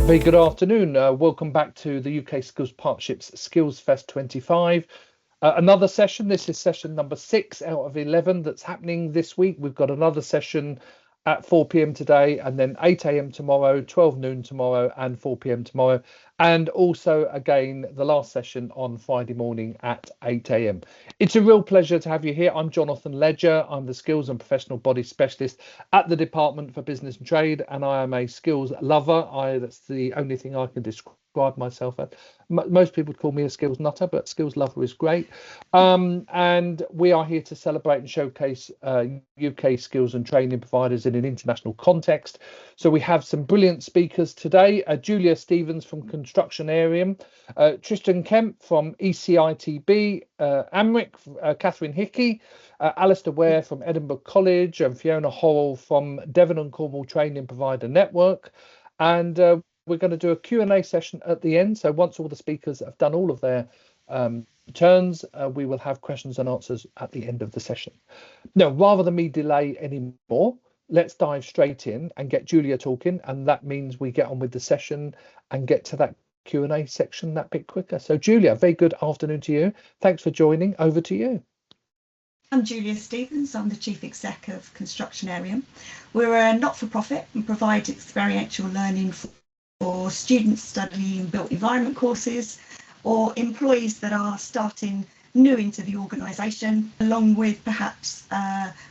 Very good afternoon. Welcome back to the UK Skills Partnerships SkillsFest25. Another session. This is session number 6 out of 11 that's happening this week. We've got another session at 4 p.m. today, and then 8 a.m. tomorrow, 12 noon tomorrow, and 4 p.m. tomorrow. And also, again, the last session on Friday morning at 8 a.m. It's a real pleasure to have you here. I'm Jonathan Ledger. I'm the Skills and Professional Body Specialist at the Department for Business and Trade, and I am a skills lover. That's the only thing I can describe myself as. Most people would call me a skills nutter, but skills lover is great. And we are here to celebrate and showcase UK skills and training providers in an international context. So we have some brilliant speakers today. Julia Stevens from Constructionarium, Tristan Kemp from ECTIB, AMRICC, Cathryn Hickey, Alistair Ware from Edinburgh College, and Fiona Horrell from Devon and Cornwall Training Provider Network. And we're going to do a Q&A session at the end. So once all the speakers have done all of their turns, we will have questions and answers at the end of the session. Now, rather than me delay anymore, let's dive straight in and get Julia talking. And that means we get on with the session and get to that Q&A section that bit quicker. So Julia, very good afternoon to you. Thanks for joining. Over to you. I'm Julia Stevens. I'm the Chief Exec of Constructionarium. We're a not-for-profit and provide experiential learning for students studying built environment courses or employees that are starting new into the organisation, along with perhaps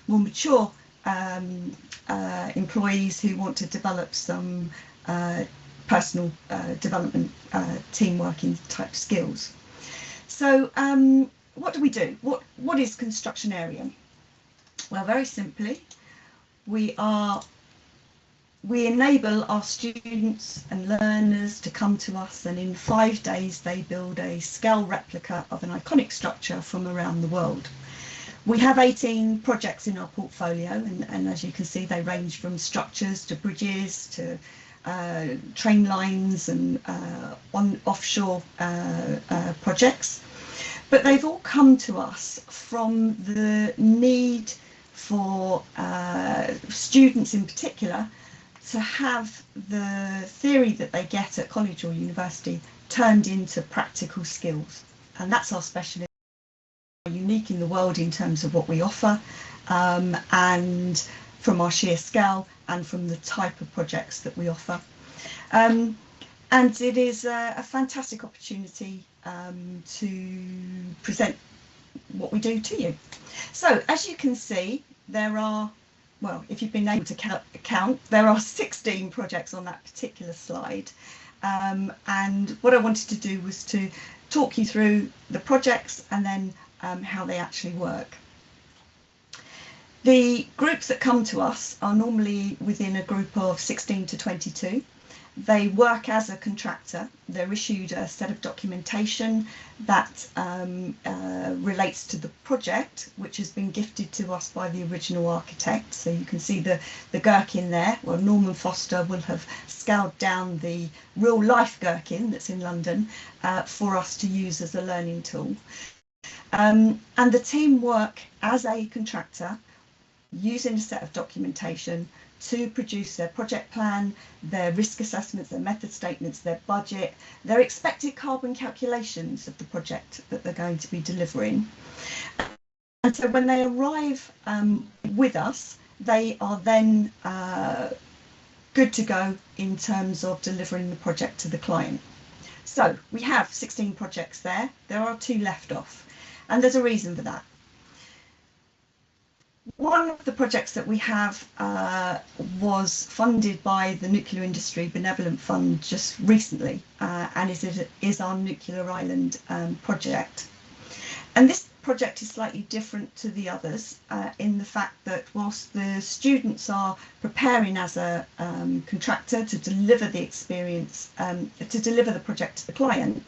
more mature employees who want to develop some personal development, team working type skills. So what do we do? What is Constructionarium? Well, very simply, we enable our students and learners to come to us, and in 5 days they build a scale replica of an iconic structure from around the world. We have 18 projects in our portfolio, and as you can see, they range from structures to bridges to train lines and offshore projects. But they've all come to us from the need for students in particular to have the theory that they get at college or university turned into practical skills. And that's our specialism. We're unique in the world in terms of what we offer, and from our sheer scale and from the type of projects that we offer. And it is a fantastic opportunity to present what we do to you. So as you can see, there are, well, if you've been able to count, there are 16 projects on that particular slide. And what I wanted to do was to talk you through the projects and then how they actually work. The groups that come to us are normally within a group of 16 to 22. They work as a contractor. They're issued a set of documentation that relates to the project, which has been gifted to us by the original architect. So you can see the gherkin there. Well, Norman Foster will have scaled down the real life gherkin that's in London for us to use as a learning tool. And the team work as a contractor using a set of documentation to produce their project plan, their risk assessments, their method statements, their budget, their expected carbon calculations of the project that they're going to be delivering. And so when they arrive with us, they are then good to go in terms of delivering the project to the client. So we have 16 projects there. There are 2 left off, and there's a reason for that. One of the projects that we have was funded by the Nuclear Industry Benevolent Fund just recently, and is our Nuclear Island project. And this project is slightly different to the others in the fact that whilst the students are preparing as a contractor to deliver the experience, to deliver the project to the client,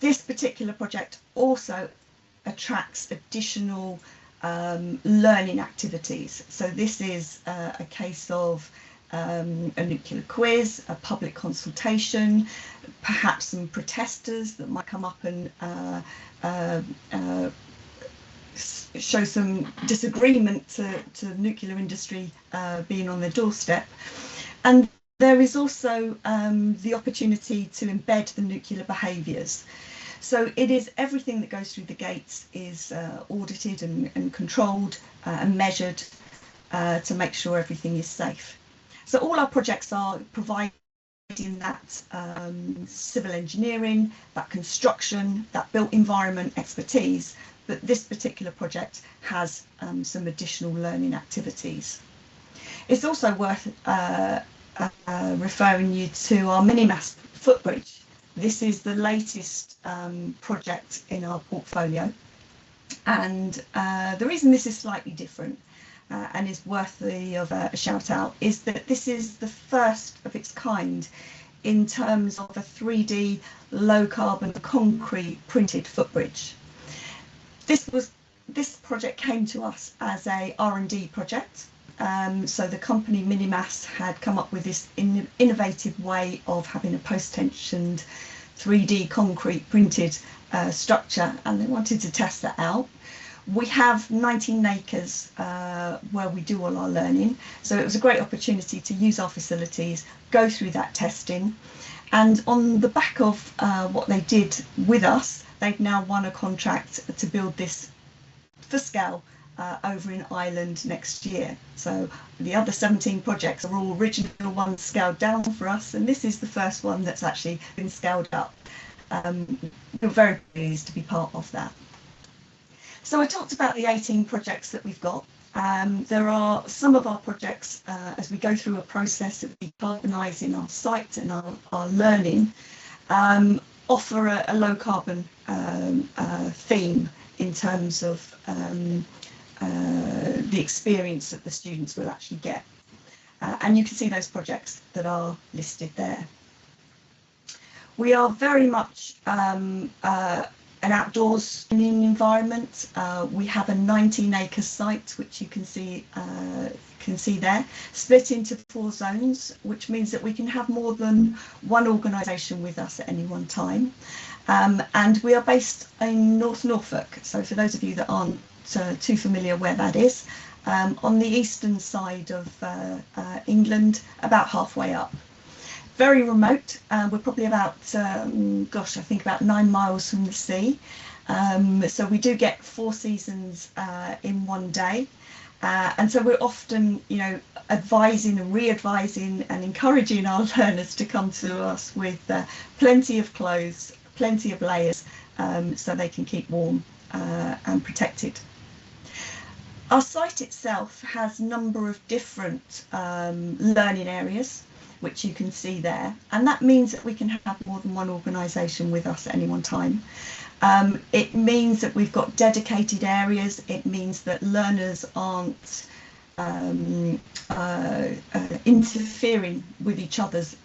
this particular project also attracts additional learning activities. So this is a case of a nuclear quiz, a public consultation, perhaps some protesters that might come up and show some disagreement to nuclear industry being on their doorstep. And there is also the opportunity to embed the nuclear behaviours. So it is everything that goes through the gates is audited and controlled and measured to make sure everything is safe. So all our projects are providing that civil engineering, that construction, that built environment expertise, but this particular project has some additional learning activities. It's also worth referring you to our mini-mast footbridge. This is the latest project in our portfolio, and the reason this is slightly different and is worthy of a shout out is that this is the first of its kind in terms of a 3D low carbon concrete printed footbridge. This project came to us as a R&D project. So the company Minimass had come up with this innovative way of having a post-tensioned 3D concrete printed structure, and they wanted to test that out. We have 19 acres where we do all our learning, so it was a great opportunity to use our facilities, go through that testing, and on the back of what they did with us, they've now won a contract to build this for scale over in Ireland next year. So the other 17 projects are all original ones scaled down for us, and this is the first one that's actually been scaled up. We're very pleased to be part of that. So I talked about the 18 projects that we've got. There are some of our projects, as we go through a process of decarbonising our site and our learning, offer a low carbon theme in terms of the experience that the students will actually get. And you can see those projects that are listed there. We are very much an outdoors learning environment. We have a 19-acre site, which you can see there, split into 4 zones, which means that we can have more than one organisation with us at any one time. And we are based in North Norfolk. So for those of you that aren't too familiar where that is, on the eastern side of England, about halfway up. Very remote. We're probably about, gosh, I think about 9 miles from the sea. So we do get 4 seasons in one day. And so we're often, you know, advising and re-advising and encouraging our learners to come to us with plenty of clothes, plenty of layers, so they can keep warm and protected. Our site itself has a number of different learning areas, which you can see there, and that means that we can have more than one organisation with us at any one time. It means that we've got dedicated areas. It means that learners aren't interfering with each other's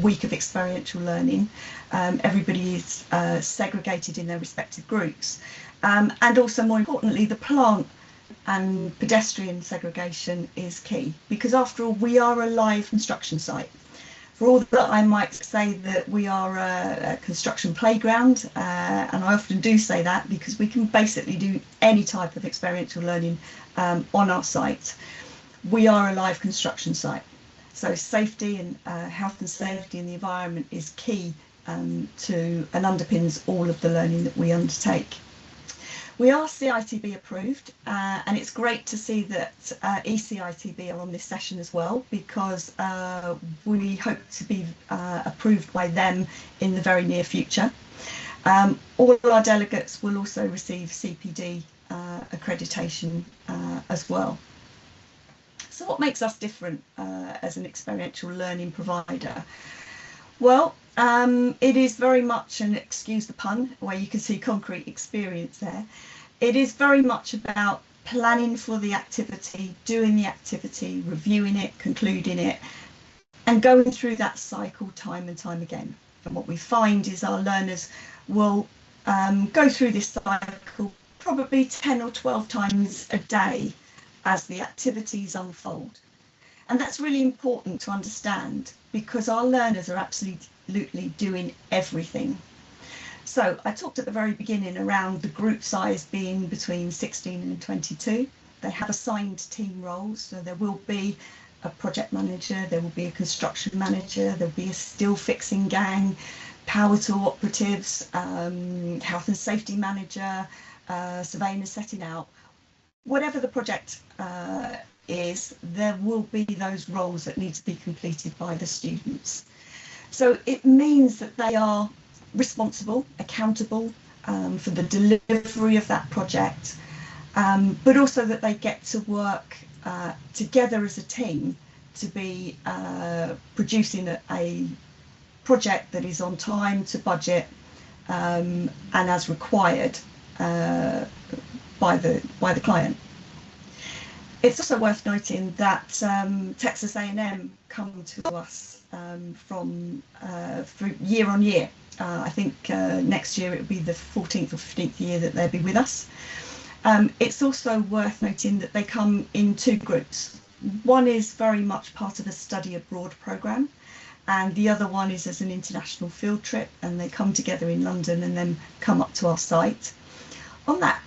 week of experiential learning. Everybody is segregated in their respective groups, and also, more importantly, the plant and pedestrian segregation is key, because after all, we are a live construction site. For all that I might say that we are a construction playground, and I often do say that because we can basically do any type of experiential learning on our site, we are a live construction site. So safety and health and safety in the environment is key to and underpins all of the learning that we undertake. We are CITB approved, and it's great to see that ECTIB are on this session as well, because we hope to be approved by them in the very near future. All our delegates will also receive CPD accreditation as well. So what makes us different as an experiential learning provider? Well, it is very much, and excuse the pun, where you can see concrete experience there. It is very much about planning for the activity, doing the activity, reviewing it, concluding it, and going through that cycle time and time again. And what we find is our learners will go through this cycle probably 10 or 12 times a day as the activities unfold. And that's really important to understand, because our learners are absolutely doing everything. So I talked at the very beginning around the group size being between 16 and 22. They have assigned team roles, so there will be a project manager, there will be a construction manager, there will be a steel fixing gang, power tool operatives, health and safety manager, surveying setting out. Whatever the project is, there will be those roles that need to be completed by the students. So it means that they are responsible, accountable for the delivery of that project, but also that they get to work together as a team to be producing a project that is on time, to budget, and as required by the client. It's also worth noting that Texas A&M come to us from year on year. I think next year it will be the 14th or 15th year that they'll be with us. It's also worth noting that they come in two groups. One is very much part of a study abroad programme, and the other one is as an international field trip, and they come together in London and then come up to our site. On that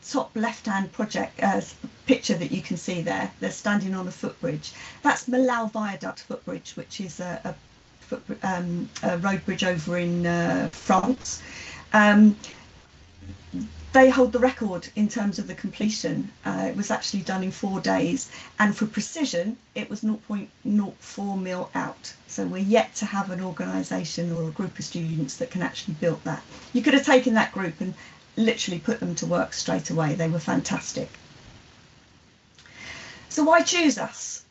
top left-hand picture that you can see there, they're standing on a footbridge. That's Malau Viaduct footbridge, which is a road bridge over in France. They hold the record in terms of the completion. It was actually done in 4 days, and for precision, it was 0.04 mil out. So we're yet to have an organisation or a group of students that can actually build that. You could have taken that group and literally put them to work straight away. They were fantastic. So why choose us?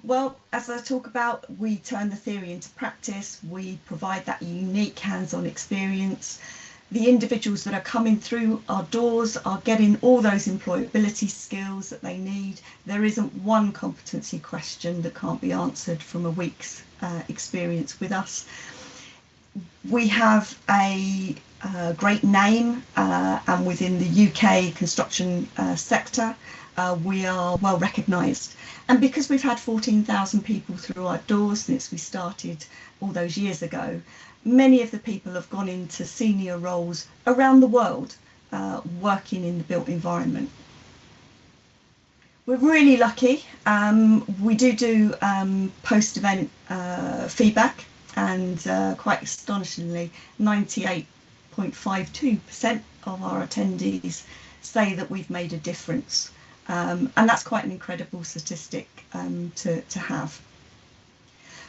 Well, as I talk about, we turn the theory into practice. We provide that unique hands-on experience. The individuals that are coming through our doors are getting all those employability skills that they need. There isn't one competency question that can't be answered from a week's experience with us. We have a great name, and within the UK construction sector, we are well recognised. And because we've had 14,000 people through our doors since we started all those years ago, many of the people have gone into senior roles around the world, working in the built environment. We're really lucky. We do post-event feedback, and quite astonishingly, 98.52% of our attendees say that we've made a difference. And that's quite an incredible statistic to have.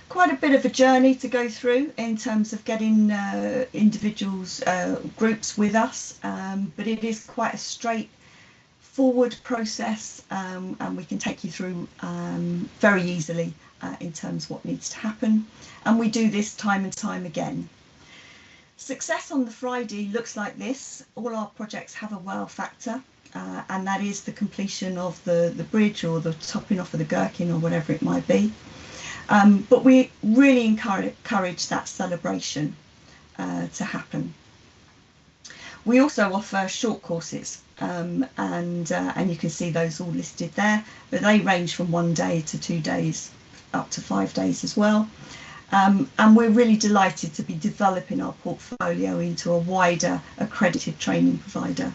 Quite a bit of a journey to go through in terms of getting individuals, groups with us, but it is quite a straightforward process, and we can take you through very easily in terms of what needs to happen. And we do this time and time again. Success on the Friday looks like this. All our projects have a wow factor, and that is the completion of the bridge or the topping off of the gherkin or whatever it might be. But we really encourage that celebration to happen. We also offer short courses, and you can see those all listed there, but they range from 1 day to 2 days, up to 5 days as well. And we're really delighted to be developing our portfolio into a wider accredited training provider.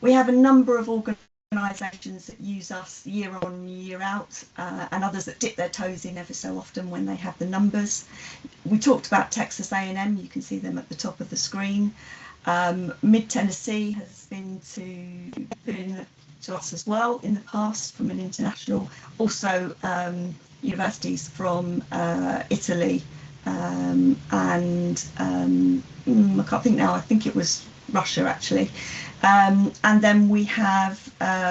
We have a number of organisations that use us year on, year out, and others that dip their toes in ever so often when they have the numbers. We talked about Texas A&M, you can see them at the top of the screen. Mid-Tennessee has been to us as well in the past from an international, also universities from Italy, and I can't think now, I think it was Russia actually. And then we have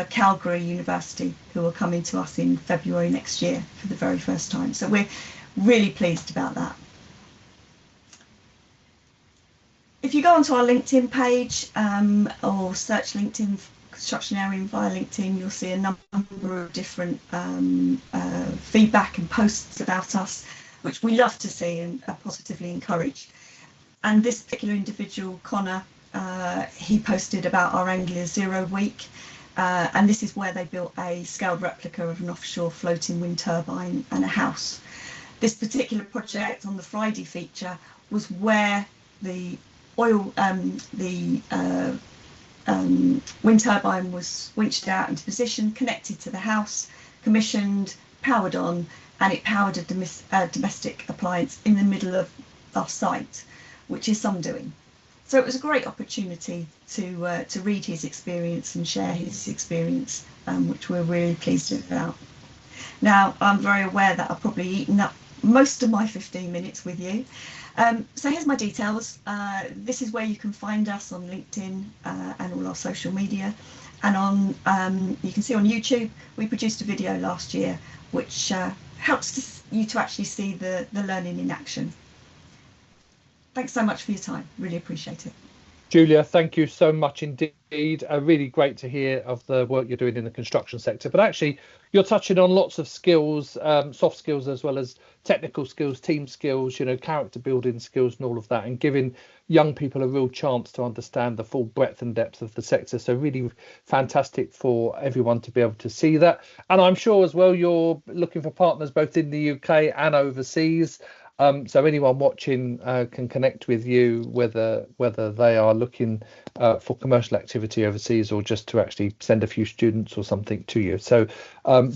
Calgary University, who are coming to us in February next year for the very first time. So we're really pleased about that. If you go onto our LinkedIn page or search LinkedIn Constructionarium via LinkedIn, you'll see a number of different feedback and posts about us, which we love to see and positively encourage. And this particular individual, Connor, he posted about our Anglia Zero week, and this is where they built a scaled replica of an offshore floating wind turbine and a house. This particular project on the Friday feature was where the wind turbine was winched out into position, connected to the house, commissioned, powered on, and it powered a domestic appliance in the middle of our site, which is some doing. So it was a great opportunity to read his experience and share his experience, which we're really pleased about. Now, I'm very aware that I've probably eaten up most of my 15 minutes with you. So here's my details. This is where you can find us on LinkedIn and all our social media. And on you can see on YouTube, we produced a video last year, which helps you to actually see the learning in action. Thanks so much for your time. Really appreciate it. Julia, thank you so much indeed. Really great to hear of the work you're doing in the construction sector. But actually, you're touching on lots of skills, soft skills as well as technical skills, team skills, character building skills and all of that, and giving young people a real chance to understand the full breadth and depth of the sector. So really fantastic for everyone to be able to see that. And I'm sure as well you're looking for partners both in the UK and overseas. So anyone watching can connect with you, whether they are looking for commercial activity overseas or just to actually send a few students or something to you. So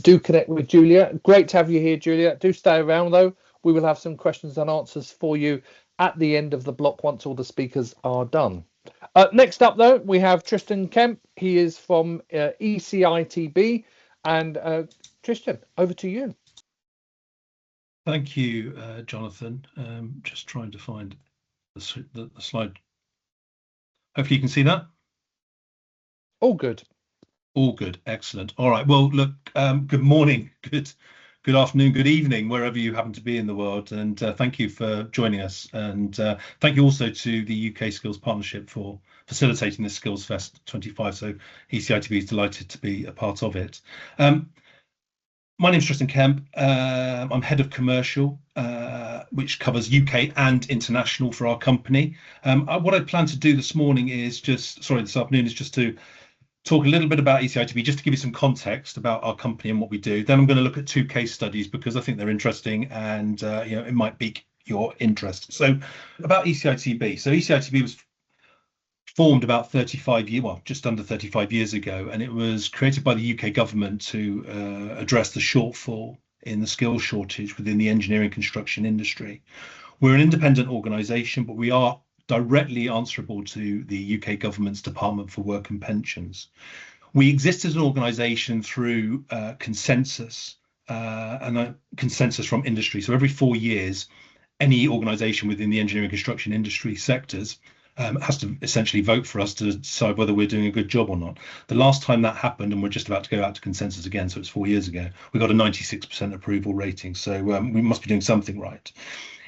do connect with Julia. Great to have you here, Julia. Do stay around though. We will have some questions and answers for you at the end of the block once all the speakers are done. Next up though, we have Tristan Kemp. He is from ECITB. And Tristan, over to you. Thank you, Jonathan. Just trying to find the slide. Hopefully you can see that. All good. All good. Excellent. All right. Well, look, good morning, good afternoon, good evening, wherever you happen to be in the world. And thank you for joining us. And thank you also to the UK Skills Partnership for facilitating this SkillsFest25. So ECITB is delighted to be a part of it. My name is Tristan Kemp. I'm head of commercial, which covers UK and international for our company. What I plan to do this afternoon is just to talk a little bit about ECITB, just to give you some context about our company and what we do. Then I'm going to look at 2 case studies because I think they're interesting and it might pique your interest. So about ECITB. So ECITB was formed about 35 years, well, just under 35 years ago, and it was created by the UK government to address the shortfall in the skills shortage within the engineering construction industry. We're an independent organisation, but we are directly answerable to the UK government's Department for Work and Pensions. We exist as an organisation through consensus and a consensus from industry. So every 4 years, any organisation within the engineering construction industry sectors has to essentially vote for us to decide whether we're doing a good job or not. The last time that happened, and we're just about to go out to consensus again, so it's 4 years ago, we got a 96% approval rating. So we must be doing something right.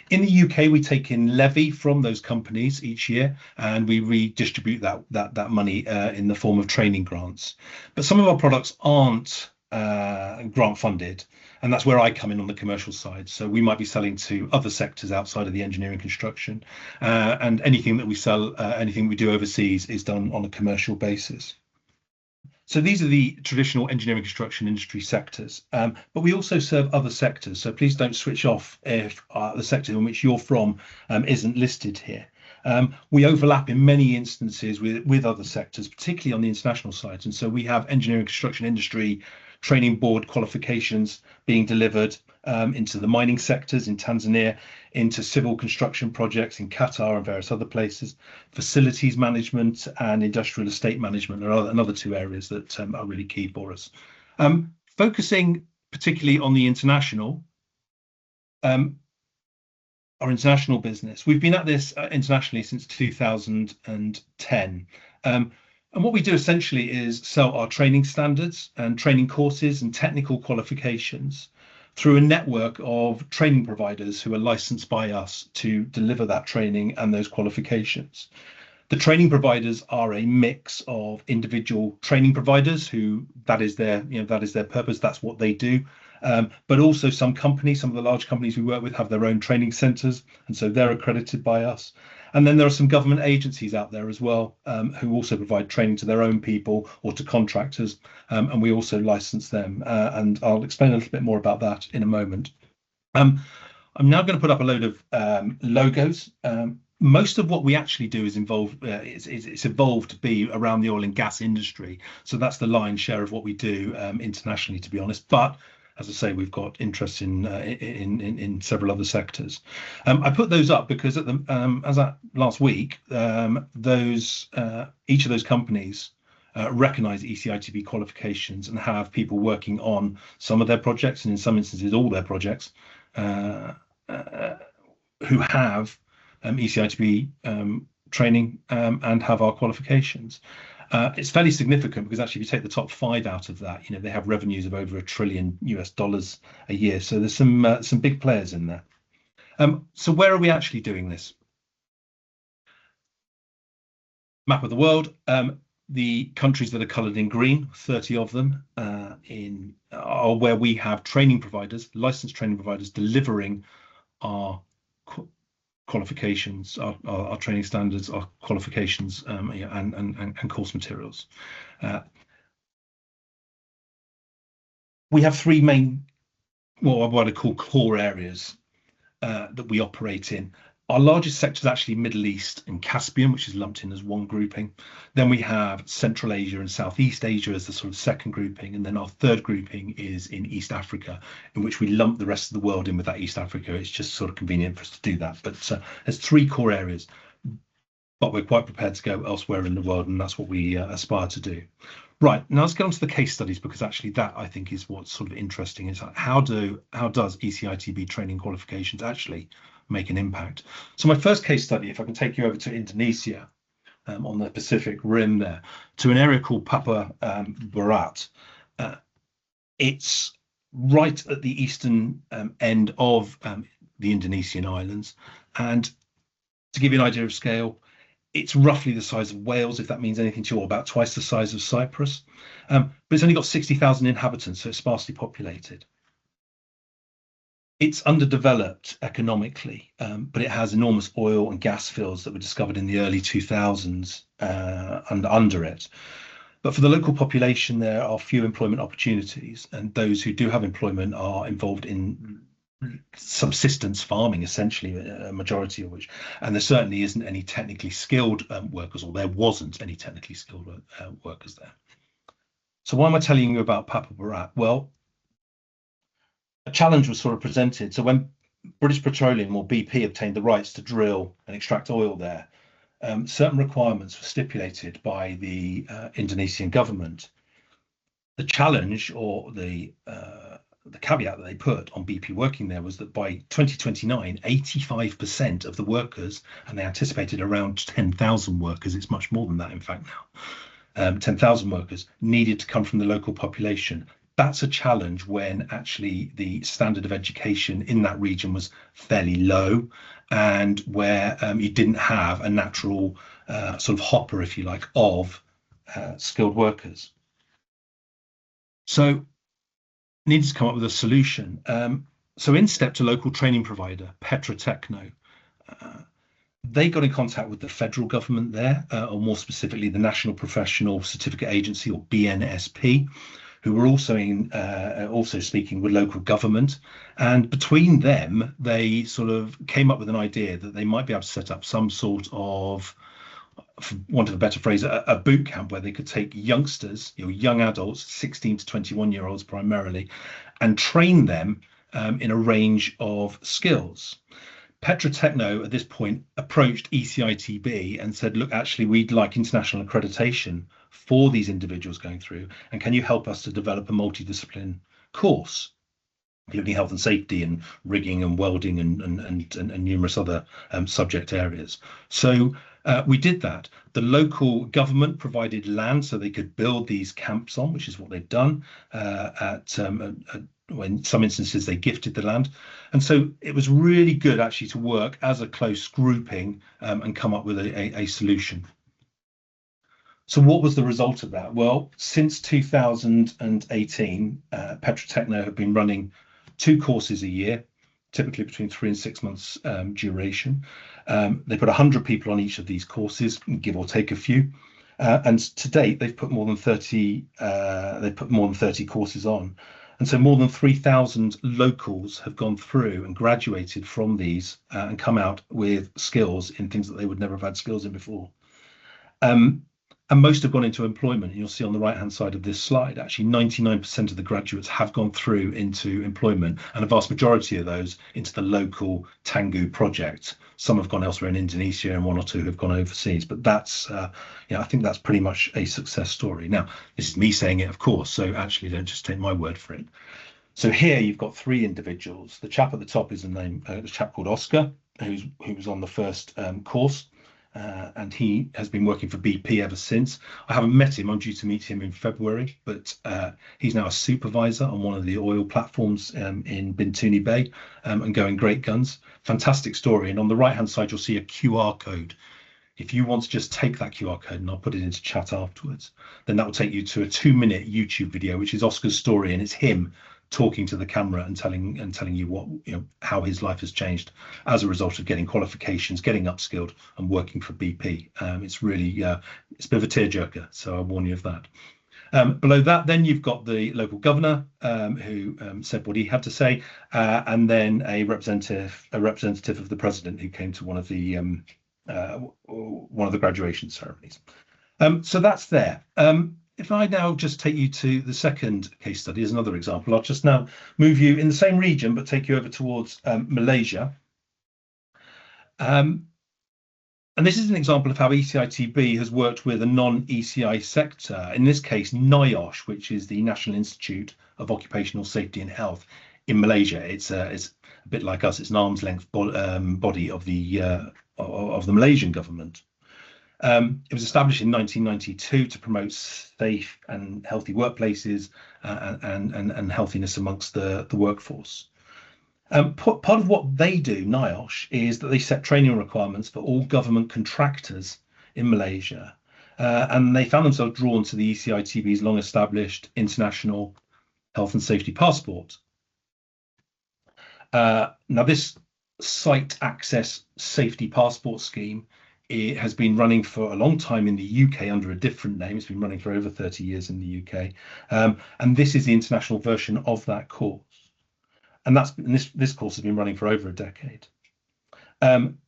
In the UK, we take in levy from those companies each year, and we redistribute that money in the form of training grants. But some of our products aren't grant funded, and that's where I come in on the commercial side. So we might be selling to other sectors outside of the engineering construction, and anything that we sell, anything we do overseas is done on a commercial basis. So these are the traditional engineering construction industry sectors, but we also serve other sectors. So please don't switch off if the sector in which you're from isn't listed here. We overlap in many instances with other sectors, particularly on the international side. And so we have engineering construction industry training board qualifications being delivered into the mining sectors in Tanzania, into civil construction projects in Qatar and various other places. Facilities management and industrial estate management are another 2 areas that are really key for us. Focusing particularly on the international, our international business. We've been at this internationally since 2010. And what we do essentially is sell our training standards and training courses and technical qualifications through a network of training providers who are licensed by us to deliver that training and those qualifications. The training providers are a mix of individual training providers who that is their purpose, that's what they do. But also some companies, some of the large companies we work with have their own training centres, and so they're accredited by us. And then there are some government agencies out there as well who also provide training to their own people or to contractors, and we also license them. And I'll explain a little bit more about that in a moment. I'm now going to put up a load of logos. most of what we actually do is it's evolved to be around the oil and gas industry. So that's the lion's share of what we do internationally, to be honest. But as I say, we've got interest in several other sectors. I put those up because at the as at last week, each of those companies recognise ECITB qualifications and have people working on some of their projects, and in some instances all their projects, who have ECITB training and have our qualifications. It's fairly significant because actually, if you take the top 5 out of that, they have revenues of over $1 trillion a year. So there's some big players in there. So where are we actually doing this? Map of the world. The countries that are coloured in green, 30 of them, are where we have training providers, licensed training providers, delivering our qualifications, our training standards, our qualifications, and course materials. We have 3 main, what I call core areas that we operate in. Our largest sector is actually Middle East and Caspian, which is lumped in as one grouping. Then we have Central Asia and Southeast Asia as the sort of second grouping. And then our third grouping is in East Africa, in which we lump the rest of the world in with that East Africa. It's just sort of convenient for us to do that. But there's 3 core areas, but we're quite prepared to go elsewhere in the world, and that's what we aspire to do. Right, now let's get on to the case studies, because actually that, I think, is what's sort of interesting, is how does ECITB training qualifications actually make an impact. So my first case study, if I can take you over to Indonesia, on the Pacific Rim there, to an area called Papua Barat. It's right at the eastern end of the Indonesian islands, and to give you an idea of scale, it's roughly the size of Wales, if that means anything to you, or about twice the size of Cyprus. But it's only got 60,000 inhabitants, so it's sparsely populated. It's underdeveloped economically, but it has enormous oil and gas fields that were discovered in the early 2000s and under it. But for the local population, there are few employment opportunities, and those who do have employment are involved in subsistence farming, essentially, a majority of which, and there certainly isn't any technically skilled workers, or there wasn't any technically skilled workers there. So why am I telling you about Papua Barat? Well, a challenge was sort of presented. So when British Petroleum, or BP, obtained the rights to drill and extract oil there, certain requirements were stipulated by the Indonesian government. The challenge, or the caveat that they put on BP working there, was that by 2029, 85% of the workers, and they anticipated around 10,000 workers, it's much more than that in fact now, 10,000 workers needed to come from the local population. That's a challenge when actually the standard of education in that region was fairly low, and where you didn't have a natural sort of hopper, if you like, of skilled workers. So needed to come up with a solution. So in stepped a local training provider, Petra Techno. They got in contact with the federal government there, or more specifically the National Professional Certificate Agency, or BNSP, who were also speaking with local government, and between them they sort of came up with an idea that they might be able to set up some sort of, for want of a better phrase, a boot camp where they could take youngsters, young adults, 16 to 21-year-olds primarily, and train them in a range of skills. Petra Techno at this point approached ECITB and said, look, actually, we'd like international accreditation for these individuals going through, and can you help us to develop a multidiscipline course, including health and safety and rigging and welding and numerous other subject areas. So we did that. The local government provided land so they could build these camps on, which is what they've done. In some instances they gifted the land, and so it was really good actually to work as a close grouping and come up with a solution. So what was the result of that? Well, since 2018, Petra Techno have been running 2 courses a year, typically between 3 and 6 months duration. They put 100 people on each of these courses, give or take a few, and to date they've put more than 30. They put more than 30 courses on. And so more than 3,000 locals have gone through and graduated from these and come out with skills in things that they would never have had skills in before. And most have gone into employment. You'll see on the right-hand side of this slide, actually 99% of the graduates have gone through into employment, and a vast majority of those into the local Tangguh project. Some have gone elsewhere in Indonesia, and one or two have gone overseas. But that's, I think that's pretty much a success story. Now, this is me saying it, of course, so actually don't just take my word for it. So here you've got three individuals. The chap at the top is a chap called Oscar, who was on the first course. And he has been working for BP ever since. I haven't met him. I'm due to meet him in February, but he's now a supervisor on one of the oil platforms in Bintuni Bay and going great guns. Fantastic story. And on the right-hand side, you'll see a QR code. If you want to just take that QR code, and I'll put it into chat afterwards, then that will take you to a 2-minute YouTube video, which is Oscar's story, and it's him talking to the camera and telling you what, how his life has changed as a result of getting qualifications, getting upskilled, and working for BP. It's really it's a bit of a tearjerker, so I warn you of that. Below that, then you've got the local governor who said what he had to say, and then a representative of the president who came to one of the graduation ceremonies. So that's there. If I now just take you to the second case study as another example, I'll just now move you in the same region, but take you over towards Malaysia. And this is an example of how ECITB has worked with a non-ECI sector, in this case, NIOSH, which is the National Institute of Occupational Safety and Health in Malaysia. It's a bit like us, it's an arm's length body of the Malaysian government. It was established in 1992 to promote safe and healthy workplaces and healthiness amongst the workforce. Part of what they do, NIOSH, is that they set training requirements for all government contractors in Malaysia, and they found themselves drawn to the ECITB's long-established international health and safety passport. Now, this site access safety passport scheme, it has been running for a long time in the UK under a different name. It's been running for over 30 years in the UK. And this is the international version of that course. And this course has been running for over a decade.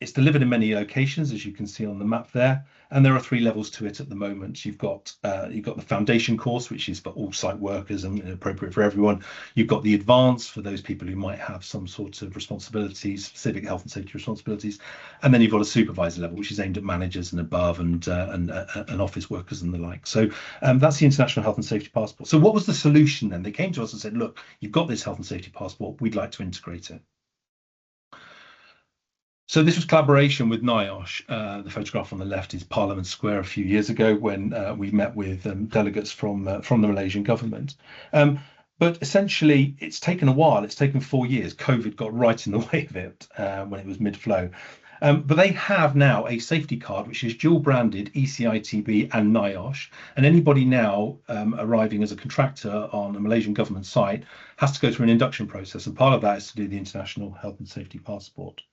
It's delivered in many locations, as you can see on the map there. And there are 3 levels to it at the moment. You've got the foundation course, which is for all site workers and appropriate for everyone. You've got the advanced for those people who might have some sort of responsibilities, specific health and safety responsibilities. And then you've got a supervisor level, which is aimed at managers and above and office workers and the like. So that's the International Health and Safety Passport. So what was the solution then? They came to us and said, look, you've got this health and safety passport. We'd like to integrate it. So this was collaboration with NIOSH. The photograph on the left is Parliament Square a few years ago when we met with delegates from the Malaysian government. But essentially, it's taken a while. It's taken 4 years. COVID got right in the way of it when it was mid-flow. But they have now a safety card, which is dual branded ECITB and NIOSH. And anybody now arriving as a contractor on a Malaysian government site has to go through an induction process. And part of that is to do the International Health and Safety Passport.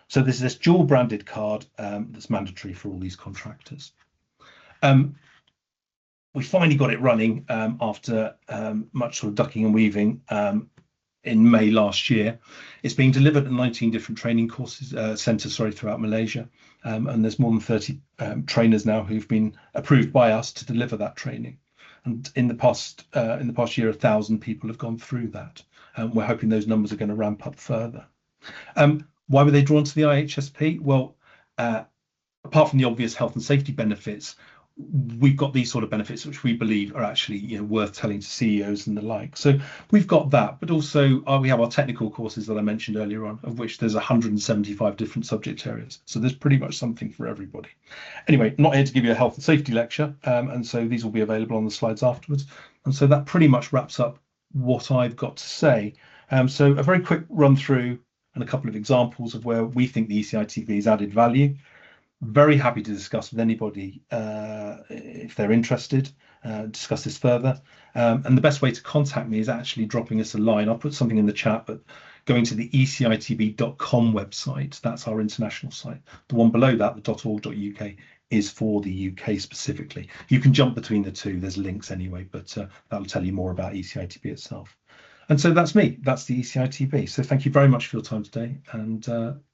So there's this dual branded card that's mandatory for all these contractors. We finally got it running after much sort of ducking and weaving in May last year. It's being delivered at 19 different training courses centres throughout Malaysia, and there's more than 30 trainers now who've been approved by us to deliver that training. And in the past year, 1,000 people have gone through that. We're hoping those numbers are going to ramp up further. Why were they drawn to the IHSP? Well, apart from the obvious health and safety benefits, we've got these sort of benefits which we believe are actually worth telling to CEOs and the like. So we've got that, but also we have our technical courses that I mentioned earlier on, of which there's 175 different subject areas. So there's pretty much something for everybody. Anyway, not here to give you a health and safety lecture, and so these will be available on the slides afterwards. And so that pretty much wraps up what I've got to say. So a very quick run through and a couple of examples of where we think the ECITB has added value. Very happy to discuss with anybody if they're interested, discuss this further. And the best way to contact me is actually dropping us a line. I'll put something in the chat, but going to the ecitb.com website, that's our international site. The one below that, the .org.uk, is for the UK specifically. You can jump between the two, there's links anyway, but that'll tell you more about ECITB itself. And so that's me. That's the ECITB. So thank you very much for your time today. And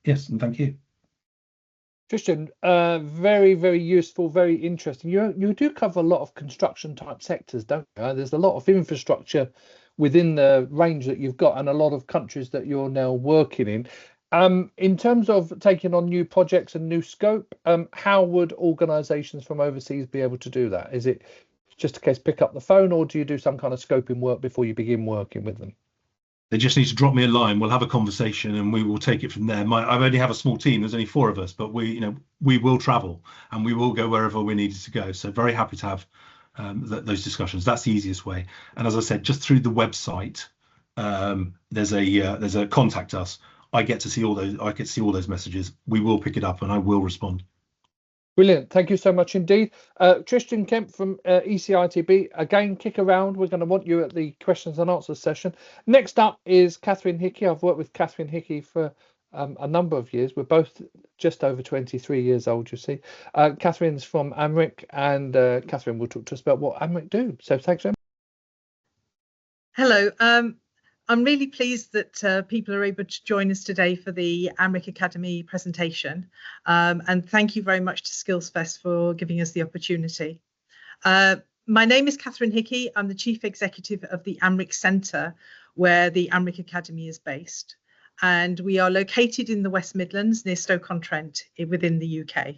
yes, and thank you. Tristan, very, very useful, very interesting. You do cover a lot of construction type sectors, don't you? There's a lot of infrastructure within the range that you've got and a lot of countries that you're now working in. In terms of taking on new projects and new scope, how would organisations from overseas be able to do that? Is it just a case pick up the phone, or do you do some kind of scoping work before you begin working with them? They just need to drop me a line. We'll have a conversation and we will take it from there. I only have a small team. There's only 4 of us, but we will travel and we will go wherever we needed to go. So very happy to have those discussions. That's the easiest way. And as I said, just through the website, there's a contact us. I get to see all those. I get to see all those messages. We will pick it up and I will respond. Brilliant. Thank you so much indeed. Tristan Kemp from ECITB. Again, kick around. We're going to want you at the questions and answers session. Next up is Cathryn Hickey. I've worked with Cathryn Hickey for a number of years. We're both just over 23 years old, you see. Cathryn's from AMRICC, and Cathryn will talk to us about what AMRICC do. So thanks very much. Hello. I'm really pleased that people are able to join us today for the AMRICC Academy presentation. And thank you very much to SkillsFest for giving us the opportunity. My name is Cathryn Hickey. I'm the Chief Executive of the AMRICC Centre, where the AMRICC Academy is based. And we are located in the West Midlands near Stoke-on-Trent within the UK.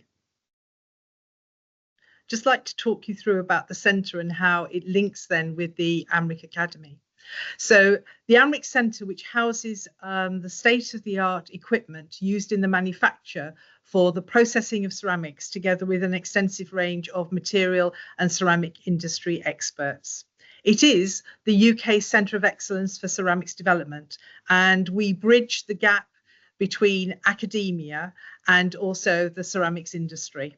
Just like to talk you through about the centre and how it links then with the AMRICC Academy. So the AMRICC Centre, which houses the state-of-the-art equipment used in the manufacture for the processing of ceramics, together with an extensive range of material and ceramic industry experts. It is the UK Centre of Excellence for Ceramics Development, and we bridge the gap between academia and also the ceramics industry.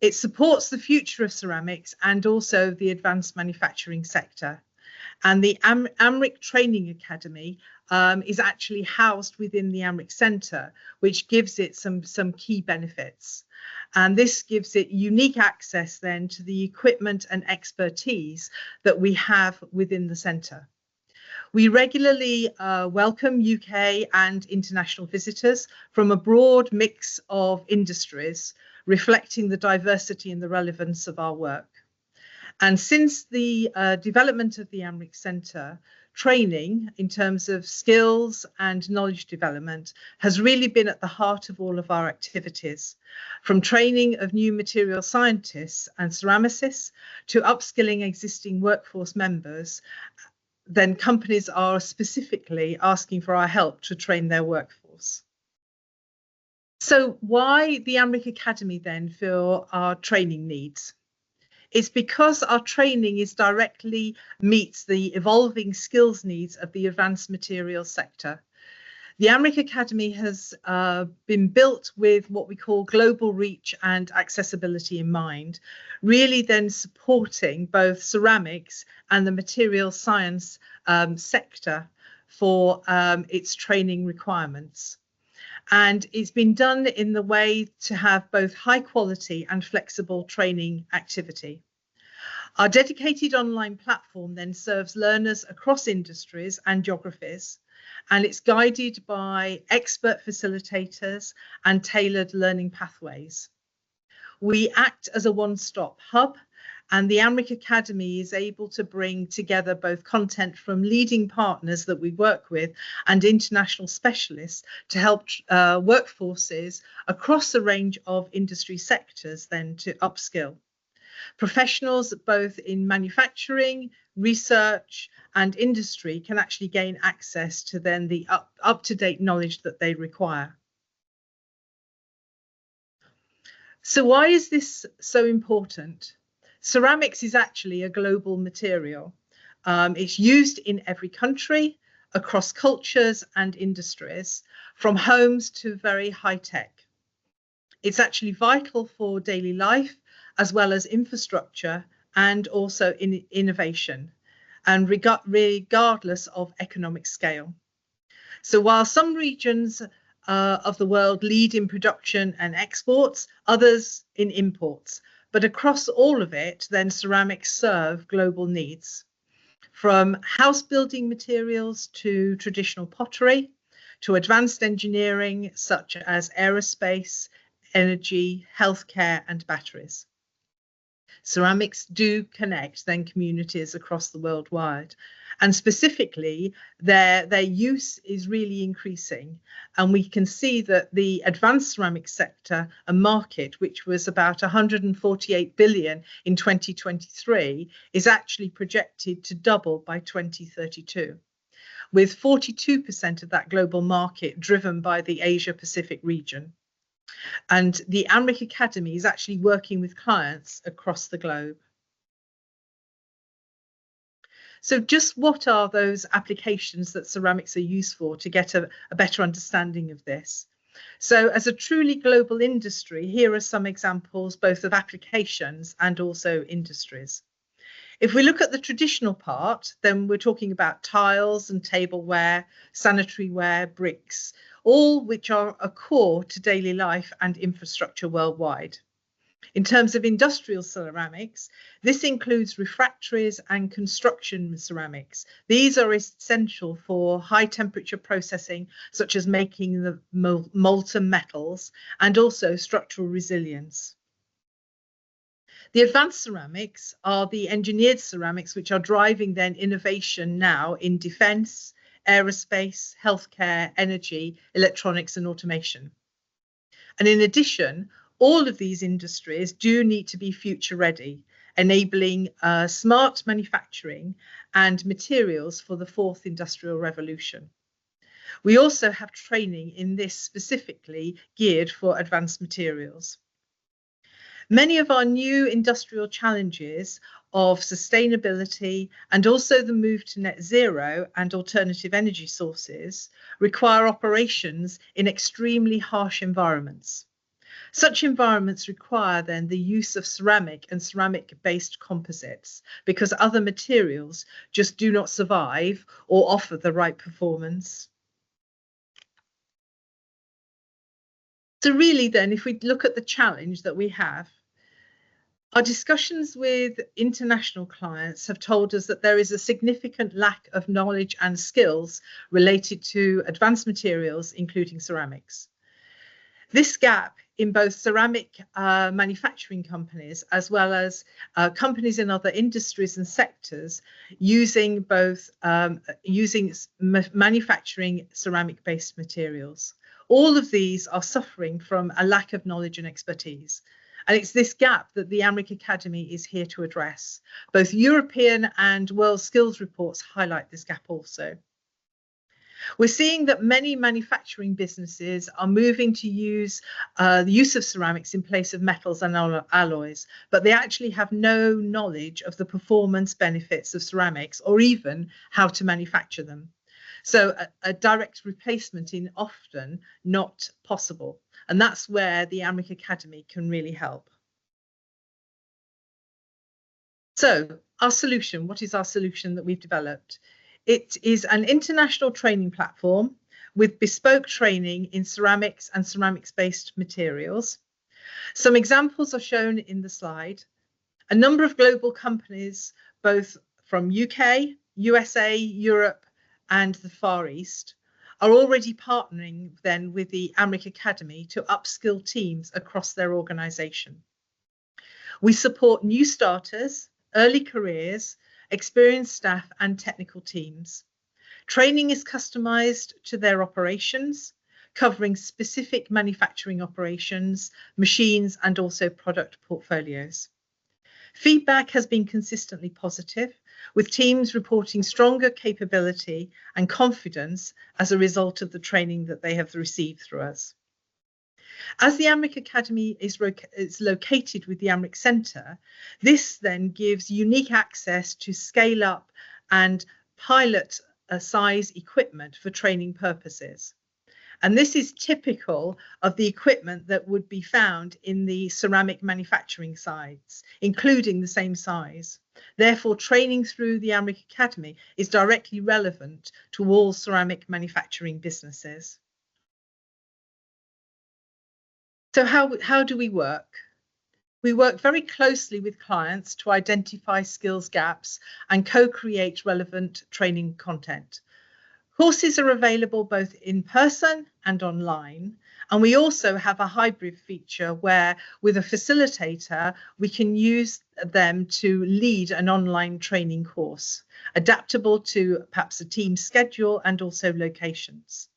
It supports the future of ceramics and also the advanced manufacturing sector. And the AMRICC Training Academy is actually housed within the AMRICC Centre, which gives it some key benefits. And this gives it unique access then to the equipment and expertise that we have within the centre. We regularly welcome UK and international visitors from a broad mix of industries, reflecting the diversity and the relevance of our work. And since the development of the AMRICC Centre, training in terms of skills and knowledge development has really been at the heart of all of our activities, from training of new material scientists and ceramicists to upskilling existing workforce members. Then companies are specifically asking for our help to train their workforce. So why the AMRICC Academy then for our training needs? It's because our training is directly meets the evolving skills needs of the advanced materials sector. The AMRICC Academy has been built with what we call global reach and accessibility in mind, really then supporting both ceramics and the material science sector for its training requirements. And it's been done in the way to have both high quality and flexible training activity. Our dedicated online platform then serves learners across industries and geographies, and it's guided by expert facilitators and tailored learning pathways. We act as a one-stop hub, and the AMRICC Academy is able to bring together both content from leading partners that we work with and international specialists to help workforces across a range of industry sectors then to upskill. Professionals both in manufacturing, research and industry can actually gain access to then the up-to-date knowledge that they require. So why is this so important? Ceramics is actually a global material. It's used in every country, across cultures and industries, from homes to very high tech. It's actually vital for daily life, as well as infrastructure and also in innovation, and regardless of economic scale. So while some regions of the world lead in production and exports, others in imports, but across all of it, then ceramics serve global needs. from house building materials to traditional pottery, to advanced engineering such as aerospace, energy, healthcare and batteries. Ceramics do connect then communities across the world wide, and specifically their use is really increasing, and we can see that the advanced ceramics sector and market, which was about 148 billion in 2023, is actually projected to double by 2032, with 42% of that global market driven by the Asia Pacific region. And the AMRICC Academy is actually working with clients across the globe. So just what are those applications that ceramics are used for, to get a better understanding of this? So as a truly global industry, here are some examples both of applications and also industries. If we look at the traditional part, then we're talking about tiles and tableware, sanitary ware, bricks, all which are a core to daily life and infrastructure worldwide. In terms of industrial ceramics, this includes refractories and construction ceramics. These are essential for high temperature processing, such as making the molten metals, and also structural resilience. The advanced ceramics are the engineered ceramics, which are driving then innovation now in defence, aerospace, healthcare, energy, electronics and automation. And in addition, all of these industries do need to be future ready, enabling smart manufacturing and materials for the fourth industrial revolution. We also have training in this specifically geared for advanced materials. Many of our new industrial challenges of sustainability and also the move to net zero and alternative energy sources require operations in extremely harsh environments. Such environments require then the use of ceramic and ceramic-based composites, because other materials just do not survive or offer the right performance. So really then, if we look at the challenge that we have, our discussions with international clients have told us that there is a significant lack of knowledge and skills related to advanced materials, including ceramics. This gap in both ceramic manufacturing companies as well as companies in other industries and sectors using both manufacturing ceramic-based materials. All of these are suffering from a lack of knowledge and expertise. And it's this gap that the AMRICC Academy is here to address. Both European and world skills reports highlight this gap also. We're seeing that many manufacturing businesses are moving to use the use of ceramics in place of metals and alloys, but they actually have no knowledge of the performance benefits of ceramics or even how to manufacture them. So a direct replacement is often not possible. And that's where the AMRICC Academy can really help. So our solution, what is our solution that we've developed? It is an international training platform with bespoke training in ceramics and ceramics-based materials. Some examples are shown in the slide. A number of global companies, both from UK, USA, Europe, and the Far East, are already partnering then with the AMRICC Academy to upskill teams across their organisation. We support new starters, early careers, experienced staff and technical teams. Training is customised to their operations, covering specific manufacturing operations, machines and also product portfolios. Feedback has been consistently positive, with teams reporting stronger capability and confidence as a result of the training that they have received through us. As the AMRICC Academy is located with the AMRICC Centre, this then gives unique access to scale up and pilot size equipment for training purposes. And this is typical of the equipment that would be found in the ceramic manufacturing sites, including the same size. Therefore, training through the AMRICC Academy is directly relevant to all ceramic manufacturing businesses. So how do we work? we work very closely with clients to identify skills gaps and co-create relevant training content. Courses are available both in person and online, and we also have a hybrid feature where, with a facilitator, we can use them to lead an online training course, adaptable to perhaps a team schedule and also locations.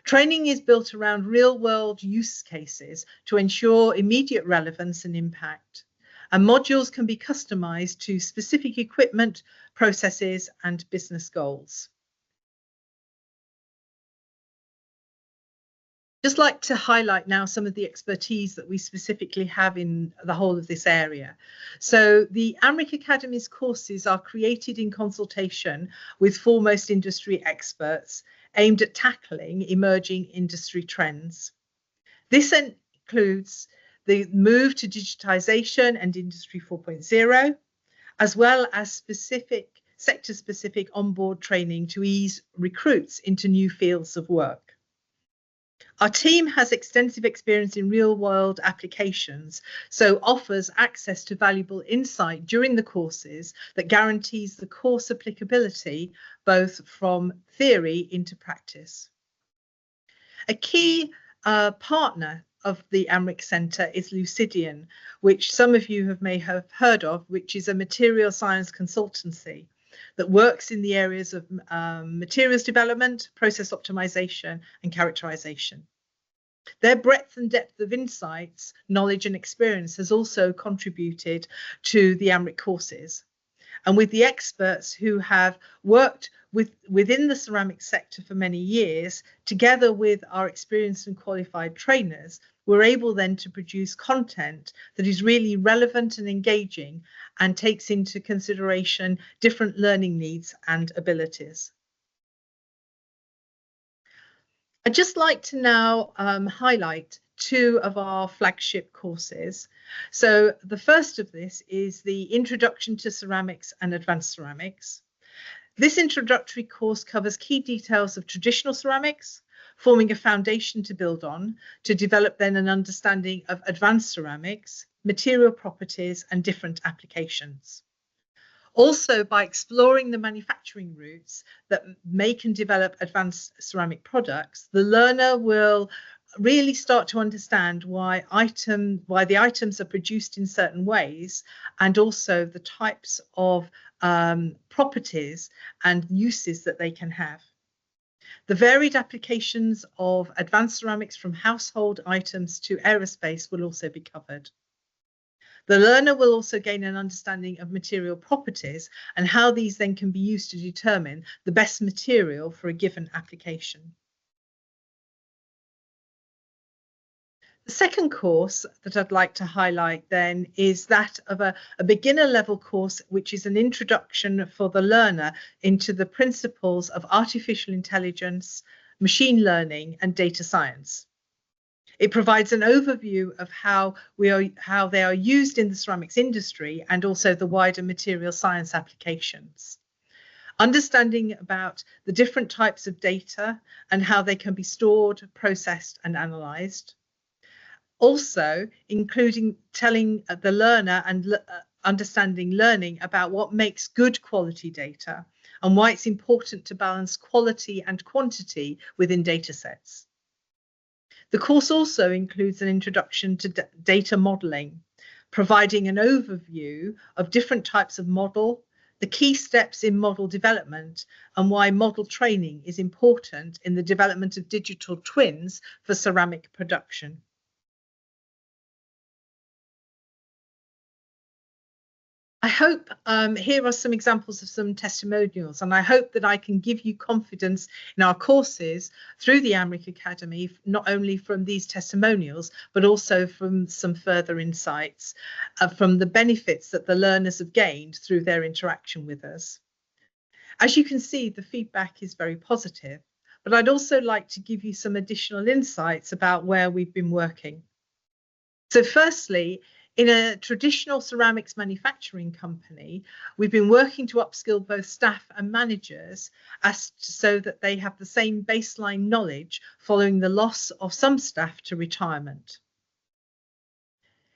Training is built around real-world use cases to ensure immediate relevance and impact, and modules can be customized to specific equipment, processes, and business goals. Just like to highlight now some of the expertise that we specifically have in the whole of this area. So the AMRICC Academy's courses are created in consultation with foremost industry experts aimed at tackling emerging industry trends. This includes the move to digitization and Industry 4.0, as well as sector-specific onboard training to ease recruits into new fields of work. Our team has extensive experience in real-world applications, so offers access to valuable insight during the courses that guarantees the course applicability both from theory into practice. A key partner of the AMRICC Centre is Lucidian, which some of you may have heard of, which is a material science consultancy that works in the areas of materials development, process optimization, and characterization. Their breadth and depth of insights, knowledge, and experience has also contributed to the AMRICC courses. And with the experts who have worked within the ceramics sector for many years, together with our experienced and qualified trainers, we're able then to produce content that is really relevant and engaging and takes into consideration different learning needs and abilities. I'd just like to now highlight two of our flagship courses. So the first of this is the Introduction to Ceramics and Advanced Ceramics. This introductory course covers key details of traditional ceramics, forming a foundation to build on to develop then an understanding of advanced ceramics, material properties, and different applications. Also, by exploring the manufacturing routes that make and develop advanced ceramic products, the learner will really start to understand why the items are produced in certain ways, and also the types of properties and uses that they can have. The varied applications of advanced ceramics from household items to aerospace will also be covered. The learner will also gain an understanding of material properties and how these then can be used to determine the best material for a given application. The second course that I'd like to highlight then is that of a beginner level course, which is an introduction for the learner into the principles of artificial intelligence, machine learning, and data science. It provides an overview of how they are used in the ceramics industry and also the wider material science applications. Understanding about the different types of data and how they can be stored, processed, and analysed. Also, including telling the learner and learning about what makes good quality data and why it's important to balance quality and quantity within data sets. The course also includes an introduction to data modelling, providing an overview of different types of model, the key steps in model development, and why model training is important in the development of digital twins for ceramic production. I hope here are some examples of some testimonials, and I hope that I can give you confidence in our courses through the AMRICC Academy, not only from these testimonials, but also from some further insights from the benefits that the learners have gained through their interaction with us. As you can see, the feedback is very positive, but I'd also like to give you some additional insights about where we've been working. So firstly, in a traditional ceramics manufacturing company, we've been working to upskill both staff and managers so that they have the same baseline knowledge following the loss of some staff to retirement.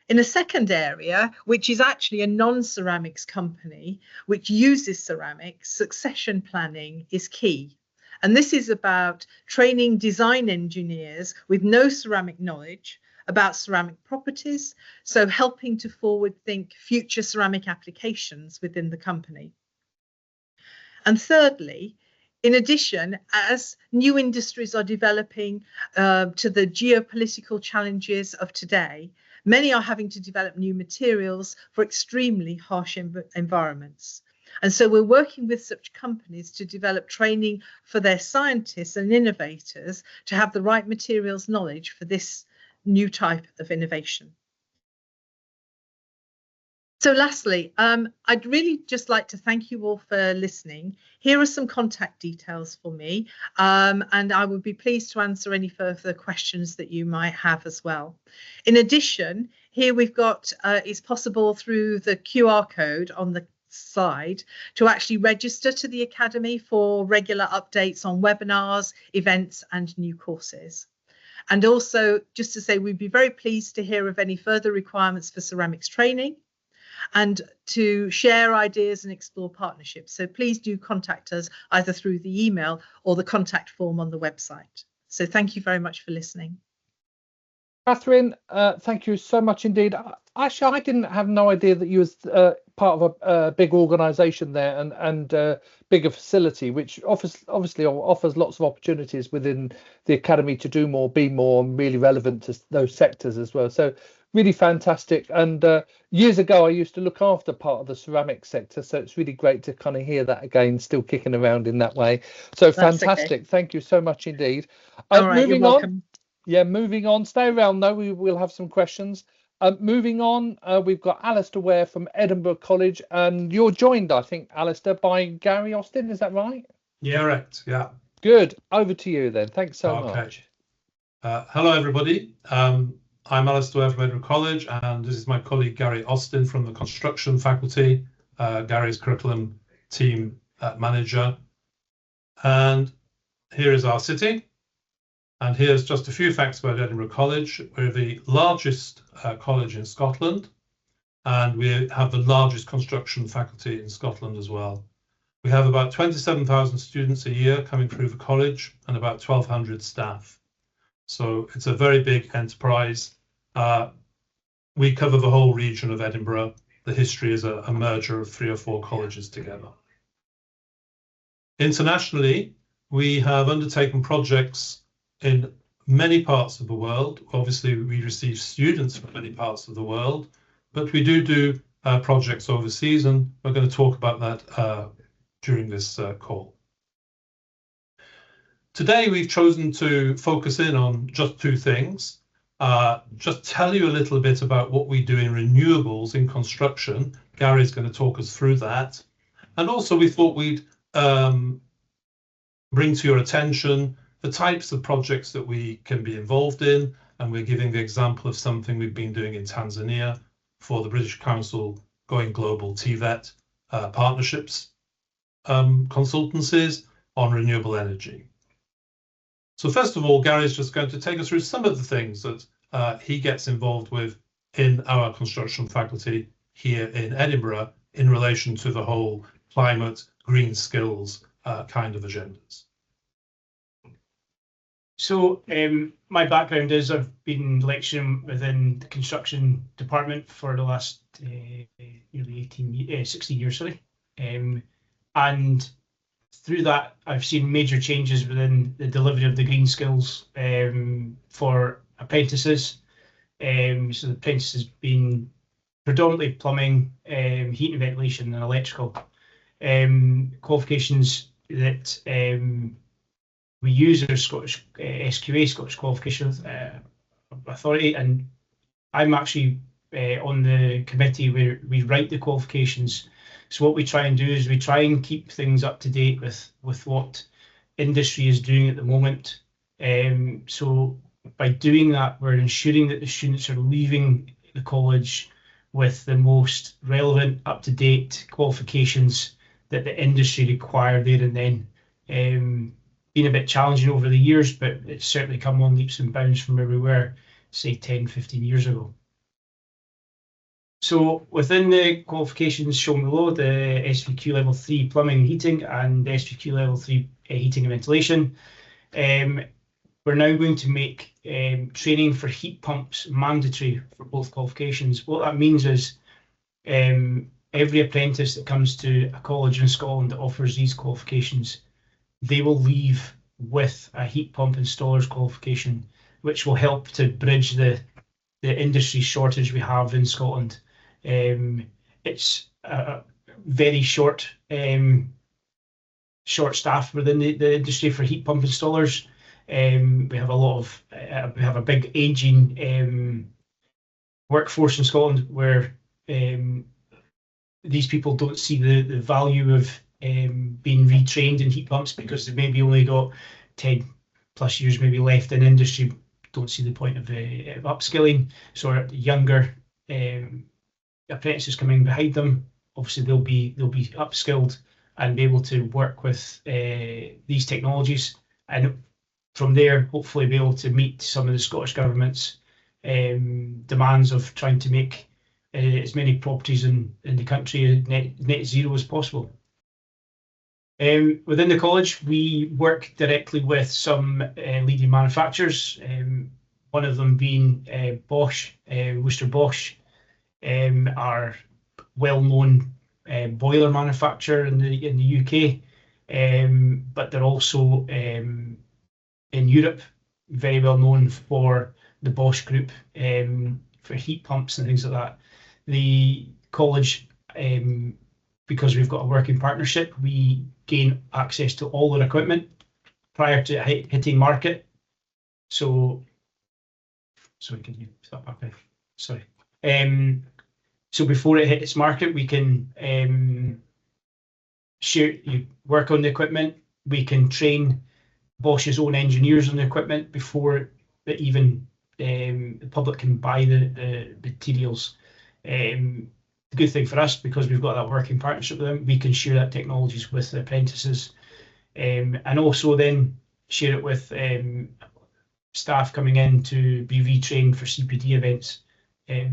In a second area, which is actually a non-ceramics company, which uses ceramics, succession planning is key. And this is about training design engineers with no ceramic knowledge about ceramic properties, so helping to forward think future ceramic applications within the company. And thirdly, in addition, as new industries are developing to the geopolitical challenges of today, many are having to develop new materials for extremely harsh environments. And so we're working with such companies to develop training for their scientists and innovators to have the right materials knowledge for this new type of innovation. So lastly, I'd really just like to thank you all for listening. Here are some contact details for me, and I would be pleased to answer any further questions that you might have as well. In addition, here we've got, it's possible through the QR code on the slide to actually register to the Academy for regular updates on webinars, events and new courses. And also, just to say, we'd be very pleased to hear of any further requirements for ceramics training and to share ideas and explore partnerships. So please do contact us either through the email or the contact form on the website. So thank you very much for listening. Cathryn, thank you so much indeed. Actually, I didn't have no idea that you was part of a big organisation there and bigger facility, which obviously offers lots of opportunities within the Academy to do more, be more, and really relevant to those sectors as well. So really fantastic. And years ago, I used to look after part of the ceramic sector. So it's really great to kind of hear that again, still kicking around in that way. So that's fantastic. Okay. Thank you so much indeed. All right, moving you're welcome. Yeah, moving on. Stay around though. We will have some questions. Moving on, we've got Alistair Ware from Edinburgh College, and you're joined, I think, Alistair, by Gary Austin. Is that right? Yeah, right. Yeah. Good. Over to you then. Thanks so much. Hello, everybody. I'm Alistair Ware from Edinburgh College, and this is my colleague Gary Austin from the Construction faculty, Gary's curriculum team manager. And here is our city. And here's just a few facts about Edinburgh College. We're the largest college in Scotland, and we have the largest construction faculty in Scotland as well. We have about 27,000 students a year coming through the college and about 1,200 staff. So it's a very big enterprise. We cover the whole region of Edinburgh. The history is a merger of 3 or 4 colleges together. Internationally, we have undertaken projects in many parts of the world. Obviously, we receive students from many parts of the world, but we do projects overseas, and we're going to talk about that during this call. Today, we've chosen to focus in on just 2 things. Just tell you a little bit about what we do in renewables in construction. Gary's going to talk us through that. And also, we thought we'd bring to your attention the types of projects that we can be involved in, and we're giving the example of something we've been doing in Tanzania for the British Council Going Global TVET partnerships consultancies on renewable energy. So first of all, Gary's just going to take us through some of the things that he gets involved with in our construction faculty here in Edinburgh in relation to the whole climate, green skills kind of agendas. So my background is I've been lecturing within the construction department for the last nearly 16 years, sorry. And through that, I've seen major changes within the delivery of the green skills for apprentices. So the apprentices being predominantly plumbing, heat and ventilation and electrical. Qualifications that we use our Scottish SQA, Scottish Qualifications Authority, and I'm actually on the committee where we write the qualifications. So what we try and do is we try and keep things up to date with what industry is doing at the moment. So by doing that, we're ensuring that the students are leaving the college with the most relevant, up-to-date qualifications that the industry require there and then. Been a bit challenging over the years, but it's certainly come on leaps and bounds from where we were, say, 10, 15 years ago. So within the qualifications shown below, the SVQ level 3 plumbing and heating and the SVQ level 3 heating and ventilation, we're now going to make training for heat pumps mandatory for both qualifications. What that means is every apprentice that comes to a college in Scotland that offers these qualifications, they will leave with a heat pump installer's qualification, which will help to bridge the industry shortage we have in Scotland. It's a very short staff within the industry for heat pump installers. We have a big aging workforce in Scotland where these people don't see the value of being retrained in heat pumps because they've maybe only got 10 plus years maybe left in industry, don't see the point of upskilling. So younger apprentices coming behind them, obviously they'll be upskilled and be able to work with these technologies, and from there hopefully be able to meet some of the Scottish Government's demands of trying to make as many properties in the country net zero as possible. Within the college, we work directly with some leading manufacturers, one of them being Bosch, Worcester Bosch, our well-known boiler manufacturer in the UK, but they're also in Europe very well known for the Bosch Group for heat pumps and things like that. The college, because we've got a working partnership, we gain access to all their equipment prior to hitting market. So, sorry, can you stop back there? Sorry. So before it hits market, we can work on the equipment. We can train Bosch's own engineers on the equipment before that even the public can buy the materials. The good thing for us, because we've got that working partnership with them, we can share that technologies with the apprentices, and also then share it with staff coming in to be retrained for CPD events.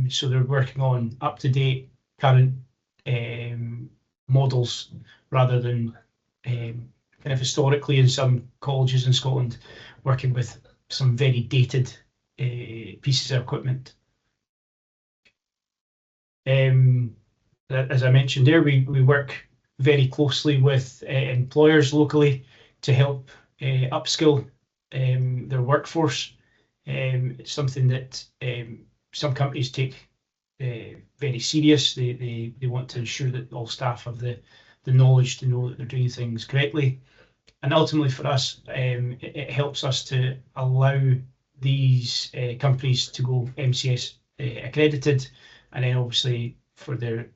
So they're working on up-to-date current models rather than kind of historically in some colleges in Scotland working with some very dated pieces of equipment. As I mentioned there, we work very closely with employers locally to help upskill their workforce. It's something that some companies take very serious. They want to ensure that all staff have the knowledge to know that they're doing things correctly. And ultimately for us, it helps us to allow these companies to go MCS accredited, and then obviously for the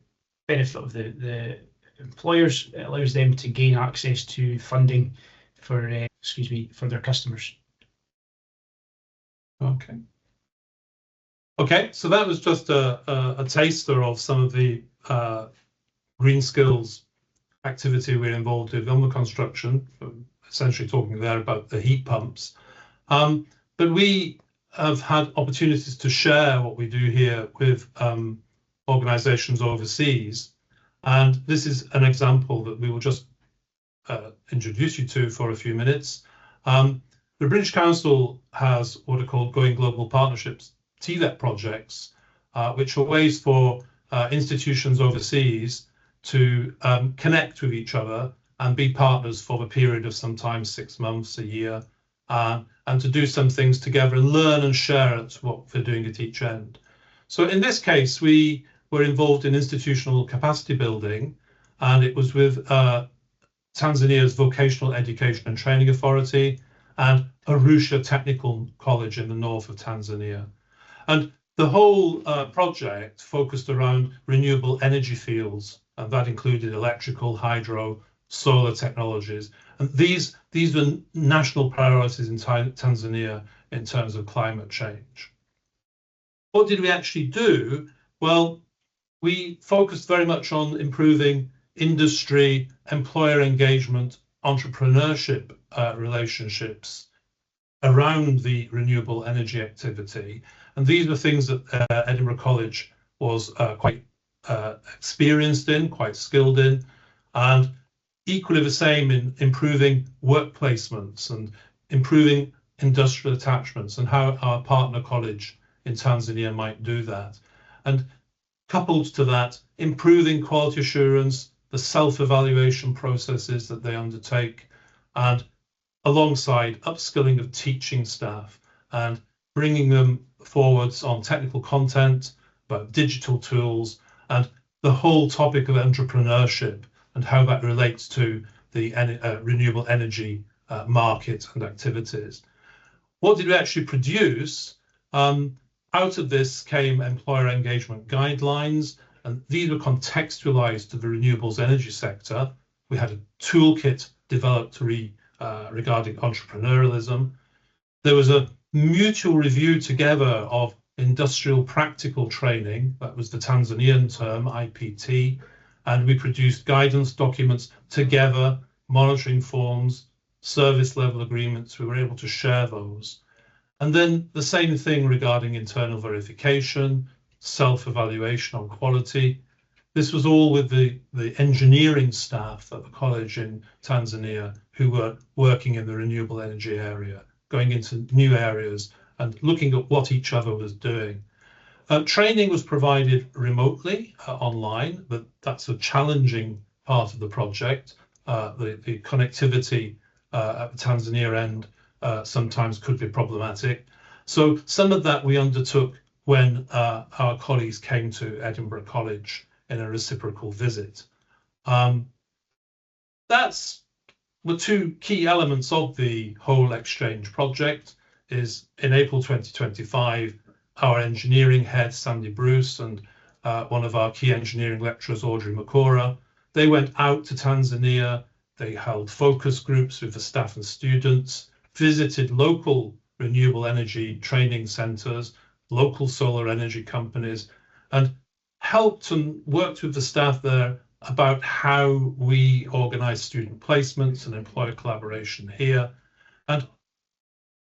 benefit of the employers, it allows them to gain access to funding for their customers. Okay, so that was just a taster of some of the green skills activity we're involved in on the construction, essentially talking there about the heat pumps. But we have had opportunities to share what we do here with organisations overseas, and this is an example that we will just introduce you to for a few minutes. The British Council has what are called Going Global Partnerships TVET projects, which are ways for institutions overseas to connect with each other and be partners for the period of sometimes 6 months, a year, and to do some things together and learn and share what they're doing at each end. So in this case, we were involved in institutional capacity building, and it was with Tanzania's Vocational Education and Training Authority and Arusha Technical College in the north of Tanzania. And the whole project focused around renewable energy fields, and that included electrical, hydro, solar technologies. And these were national priorities in Tanzania in terms of climate change. What did we actually do? Well, we focused very much on improving industry, employer engagement, entrepreneurship relationships around the renewable energy activity. And these were things that Edinburgh College was quite experienced in, quite skilled in, and equally the same in improving work placements and improving industrial attachments, and how our partner college in Tanzania might do that. And coupled to that, improving quality assurance, the self-evaluation processes that they undertake, and alongside upskilling of teaching staff and bringing them forwards on technical content, about digital tools, and the whole topic of entrepreneurship and how that relates to the renewable energy market and activities. What did we actually produce? Out of this came employer engagement guidelines, and these were contextualized to the renewables energy sector. We had a toolkit developed regarding entrepreneurialism. There was a mutual review together of industrial practical training, that was the Tanzanian term, IPT, and we produced guidance documents together, monitoring forms, service level agreements. We were able to share those. And then the same thing regarding internal verification, self-evaluation on quality. This was all with the engineering staff at the college in Tanzania who were working in the renewable energy area, going into new areas and looking at what each other was doing. Training was provided remotely online, but that's a challenging part of the project. The connectivity at the Tanzania end sometimes could be problematic. So some of that we undertook when our colleagues came to Edinburgh College in a reciprocal visit. That's the two key elements of the whole exchange project. Is in April 2025, our engineering head, Sandy Bruce, and one of our key engineering lecturers, Audrey Makora, they went out to Tanzania. They held focus groups with the staff and students, visited local renewable energy training centres, local solar energy companies, and helped and worked with the staff there about how we organise student placements and employer collaboration here. And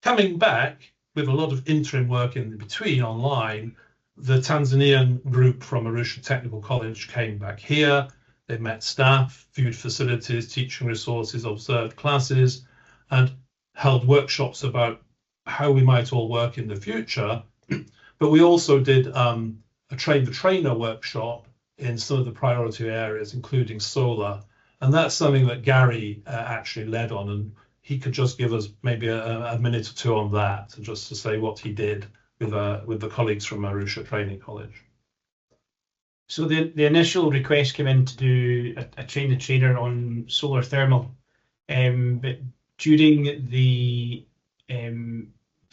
coming back with a lot of interim work in between online, the Tanzanian group from Arusha Technical College came back here. They met staff, viewed facilities, teaching resources, observed classes, and held workshops about how we might all work in the future. But we also did a train the trainer workshop in some of the priority areas, including solar. And that's something that Gary actually led on, and he could just give us maybe a minute or two on that, just to say what he did with the colleagues from Arusha Training College. So the initial request came in to do a train the trainer on solar thermal, but during the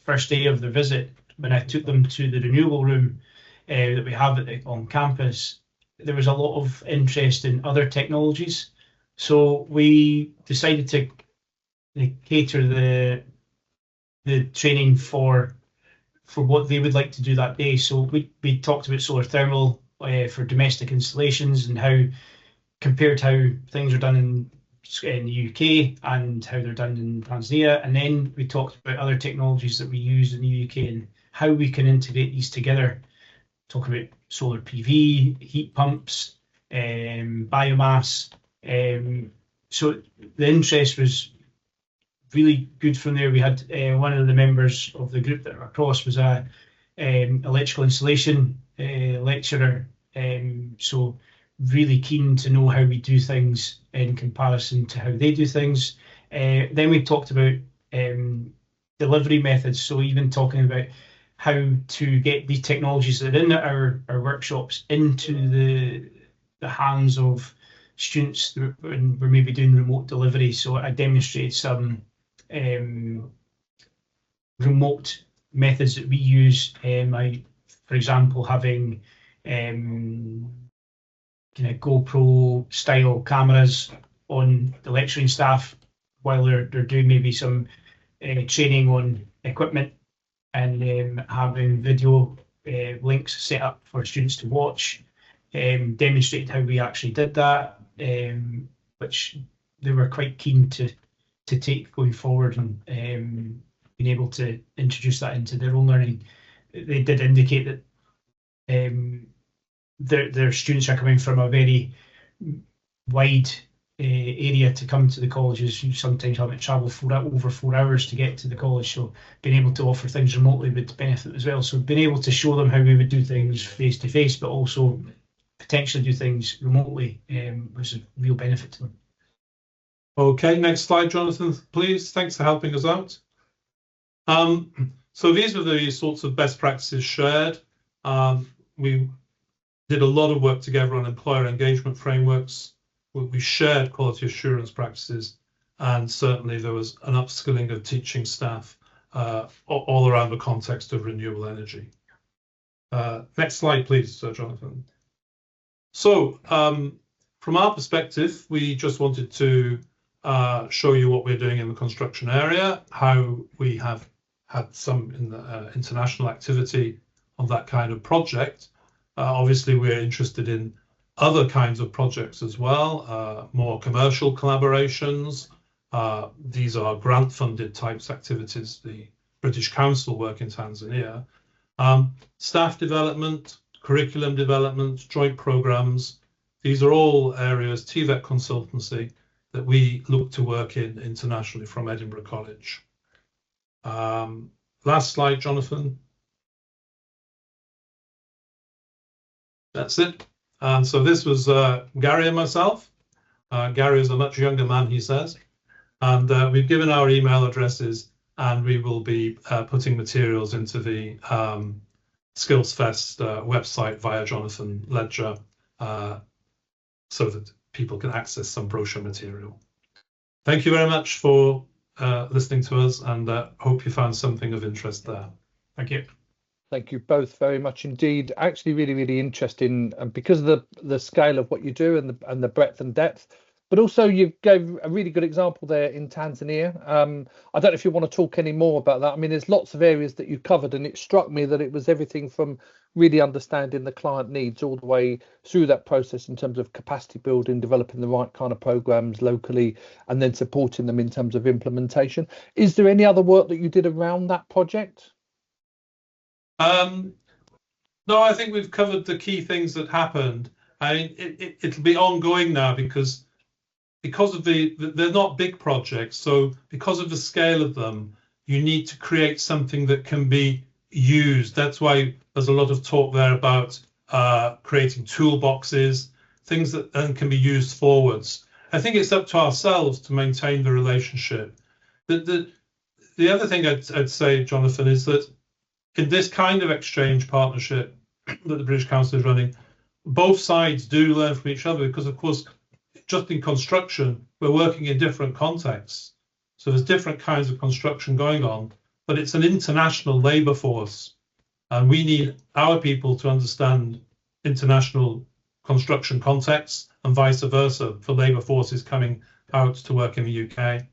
first day of the visit, when I took them to the renewable room that we have on campus, there was a lot of interest in other technologies. So we decided to cater the training for what they would like to do that day. So we talked about solar thermal for domestic installations and how compared to how things are done in the UK and how they're done in Tanzania. And then we talked about other technologies that we use in the UK and how we can integrate these together. Talk about solar PV, heat pumps, biomass. So the interest was really good from there. We had one of the members of the group that were across was a electrical installation lecturer. So really keen to know how we do things in comparison to how they do things. Then we talked about delivery methods. So even talking about how to get these technologies that are in our workshops into the hands of students when we're maybe doing remote delivery. So I demonstrated some remote methods that we use. For example, having kind of GoPro style cameras on the lecturing staff while they're doing maybe some training on equipment, and having video links set up for students to watch, demonstrated how we actually did that, which they were quite keen to take going forward, and being able to introduce that into their own learning. They did indicate that their students are coming from a very wide area to come to the colleges. You sometimes have to travel over 4 hours to get to the college, so being able to offer things remotely would benefit as well. So being able to show them how we would do things face to face, but also potentially do things remotely was a real benefit to them. Okay, next slide, Jonathan, please. Thanks for helping us out. So these were the sorts of best practices shared. We did a lot of work together on employer engagement frameworks. We shared quality assurance practices, and certainly there was an upskilling of teaching staff all around the context of renewable energy. Next slide, please, Sir Jonathan. So from our perspective, we just wanted to show you what we're doing in the construction area, how we have had some international activity on that kind of project. Obviously, we're interested in other kinds of projects as well, more commercial collaborations. These are grant-funded types activities, the British Council work in Tanzania. Staff development, curriculum development, joint programs. These are all areas, TVET consultancy, that we look to work in internationally from Edinburgh College. Last slide, Jonathan. That's it. And so this was Gary and myself. Gary is a much younger man, he says. And we've given our email addresses, and we will be putting materials into the SkillsFest website via Jonathan Ledger so that people can access some brochure material. Thank you very much for listening to us, and hope you found something of interest there. Thank you. Thank you both very much indeed. Actually, really, really interesting, and because of the scale of what you do and the breadth and depth. But also, you gave a really good example there in Tanzania. I don't know if you want to talk any more about that. I mean, there's lots of areas that you covered, and it struck me that it was everything from really understanding the client needs all the way through that process in terms of capacity building, developing the right kind of programs locally, and then supporting them in terms of implementation. Is there any other work that you did around that project? No, I think we've covered the key things that happened. I mean, it'll be ongoing now because of they're not big projects. So because of the scale of them, you need to create something that can be used. That's why there's a lot of talk there about creating toolboxes, things that then can be used forwards. I think it's up to ourselves to maintain the relationship. The other thing I'd say, Jonathan, is that in this kind of exchange partnership that the British Council is running, both sides do learn from each other because, of course, just in construction, we're working in different contexts. So there's different kinds of construction going on, but it's an international labour force. And we need our people to understand international construction contexts and vice versa for labour forces coming out to work in the UK.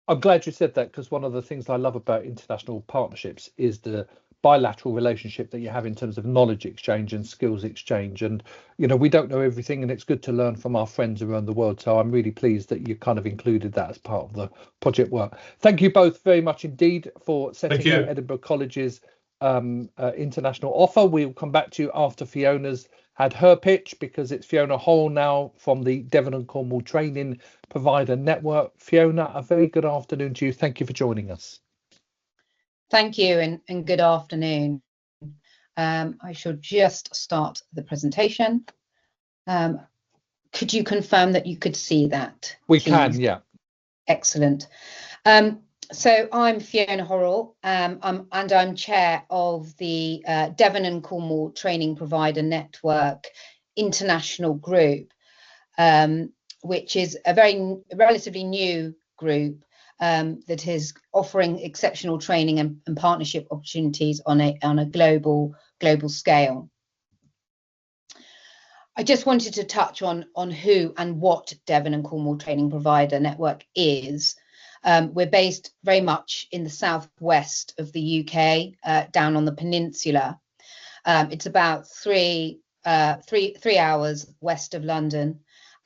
I'm glad you said that, because one of the things I love about international partnerships is the bilateral relationship that you have in terms of knowledge exchange and skills exchange. And, you know, we don't know everything, and it's good to learn from our friends around the world. So I'm really pleased that you kind of included that as part of the project work. Thank you both very much indeed for setting out Edinburgh College's international offer. We'll come back to you after Fiona's had her pitch, because it's Fiona Horrell now from the Devon and Cornwall Training Provider Network. Fiona, a very good afternoon to you. Thank you for joining us. Thank you, and good afternoon. I should just start the presentation. Could you confirm that you could see that? We can, yeah. Excellent. So I'm Fiona Horrell, and I'm chair of the Devon and Cornwall Training Provider Network International Group, which is a relatively new group that is offering exceptional training and partnership opportunities on a global scale. I just wanted to touch on who and what Devon and Cornwall Training Provider Network is. We're based very much in the southwest of the UK, down on the peninsula. It's about three hours west of London,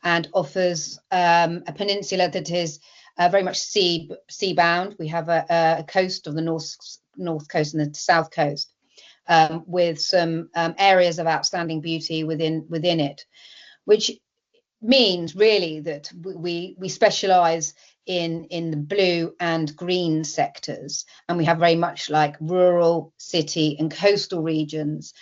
and offers a peninsula that is very much sea bound. We have a coast of the north coast and the south coast, with some areas of outstanding beauty within it, which means really that we specialise in the blue and green sectors, and we have very much like rural, city and coastal regions,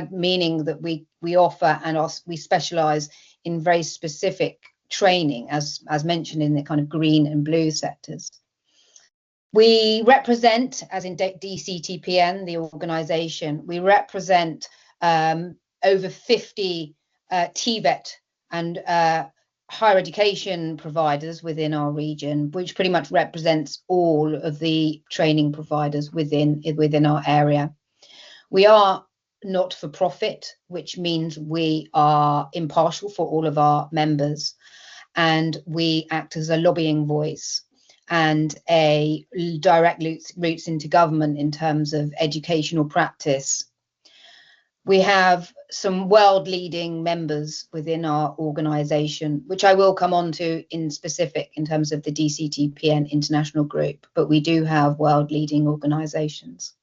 meaning that we offer and we specialise in very specific training, as mentioned, in the kind of green and blue sectors. We represent, as in DCTPN, the organisation, we represent over 50 TVET and higher education providers within our region, which pretty much represents all of the training providers within our area. We are not for profit, which means we are impartial for all of our members, and we act as a lobbying voice and a direct routes into government in terms of educational practice. We have some world-leading members within our organisation, which I will come on to in specific in terms of the DCTPN International Group, but we do have world-leading organisations.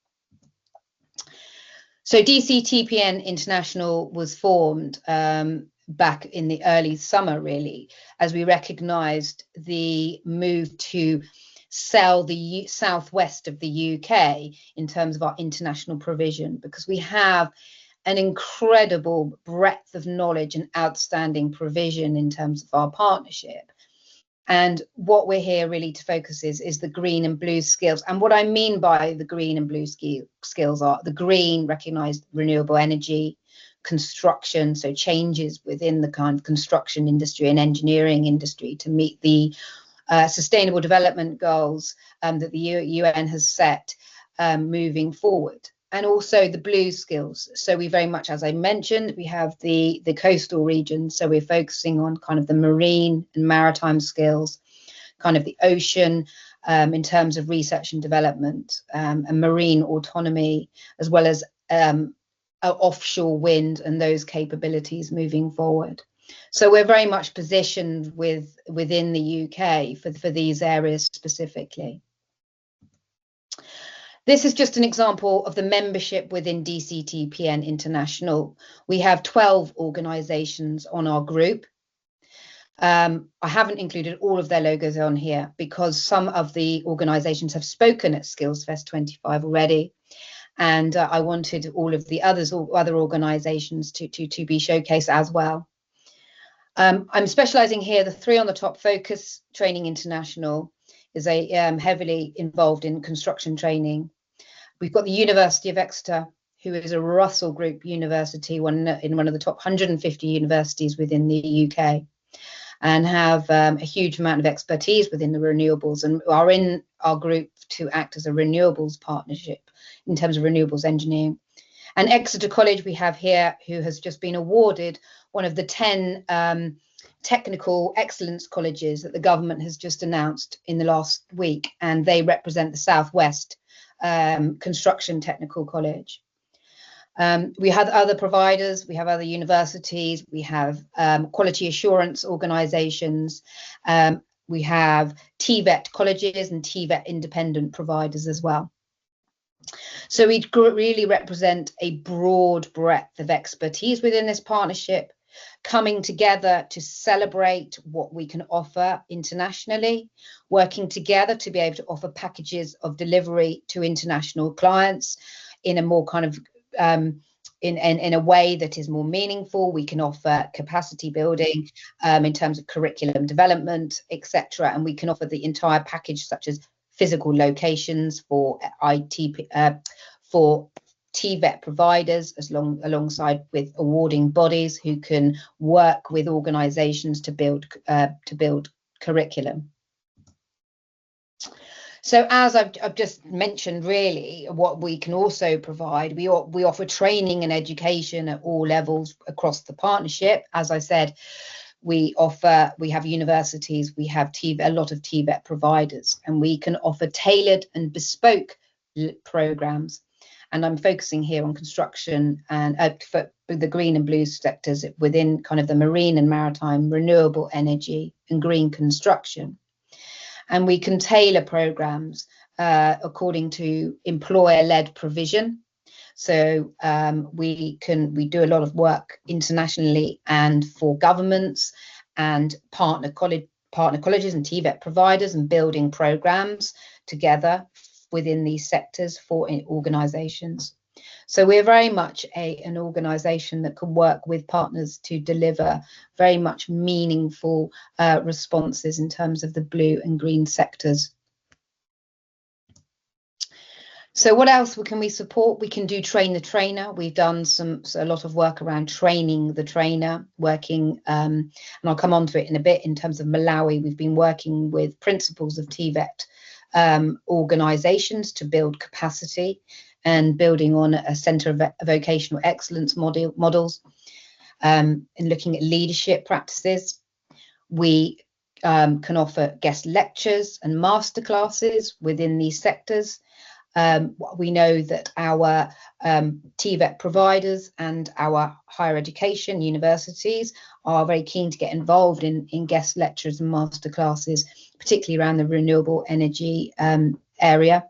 So DCTPN International was formed back in the early summer, really, as we recognised the move to sell the southwest of the UK in terms of our international provision, because we have an incredible breadth of knowledge and outstanding provision in terms of our partnership. And what we're here really to focus is the green and blue skills. And what I mean by the green and blue skills are the green, recognised renewable energy, construction, so changes within the kind of construction industry and engineering industry to meet the sustainable development goals that the UN has set moving forward. And also the blue skills. So we very much, as I mentioned, we have the coastal region. So we're focusing on kind of the marine and maritime skills, kind of the ocean in terms of research and development, and marine autonomy, as well as offshore wind and those capabilities moving forward. So we're very much positioned within the UK for these areas specifically. This is just an example of the membership within DCTPN International. We have 12 organisations on our group. I haven't included all of their logos on here because some of the organisations have spoken at SkillsFest25 already, and I wanted all of the other organisations to be showcased as well. I'm specialising here. The three on the top: Focus Training International is heavily involved in construction training. We've got the University of Exeter, who is a Russell Group university, in one of the top 150 universities within the UK, and have a huge amount of expertise within the renewables, and are in our group to act as a renewables partnership in terms of renewables engineering. And Exeter College we have here, who has just been awarded one of the 10 technical excellence colleges that the government has just announced in the last week, and they represent the Southwest Construction Technical College. We have other providers, we have other universities, we have quality assurance organisations, we have TVET colleges and TVET independent providers as well. So we really represent a broad breadth of expertise within this partnership, coming together to celebrate what we can offer internationally, working together to be able to offer packages of delivery to international clients in a more kind of in a way that is more meaningful. We can offer capacity building in terms of curriculum development, etc., and we can offer the entire package, such as physical locations for for TVET providers, alongside with awarding bodies who can work with organisations to build curriculum. So as I've just mentioned, really, what we can also provide, we offer training and education at all levels across the partnership. As I said, we have universities, we have a lot of TVET providers, and we can offer tailored and bespoke programs. And I'm focusing here on construction and for the green and blue sectors within kind of the marine and maritime, renewable energy and green construction. And we can tailor programs according to employer-led provision. So we do a lot of work internationally and for governments and partner colleges and TVET providers, and building programs together within these sectors for organisations. So we're very much an organisation that can work with partners to deliver very much meaningful responses in terms of the blue and green sectors. So what else can we support? We can do train the trainer. We've done a lot of work around training the trainer, working, and I'll come on to it in a bit. In terms of Malawi, we've been working with principals of TVET organisations to build capacity and building on a centre of vocational excellence models, and looking at leadership practices. We can offer guest lectures and masterclasses within these sectors. We know that our TVET providers and our higher education universities are very keen to get involved in guest lectures and masterclasses, particularly around the renewable energy area.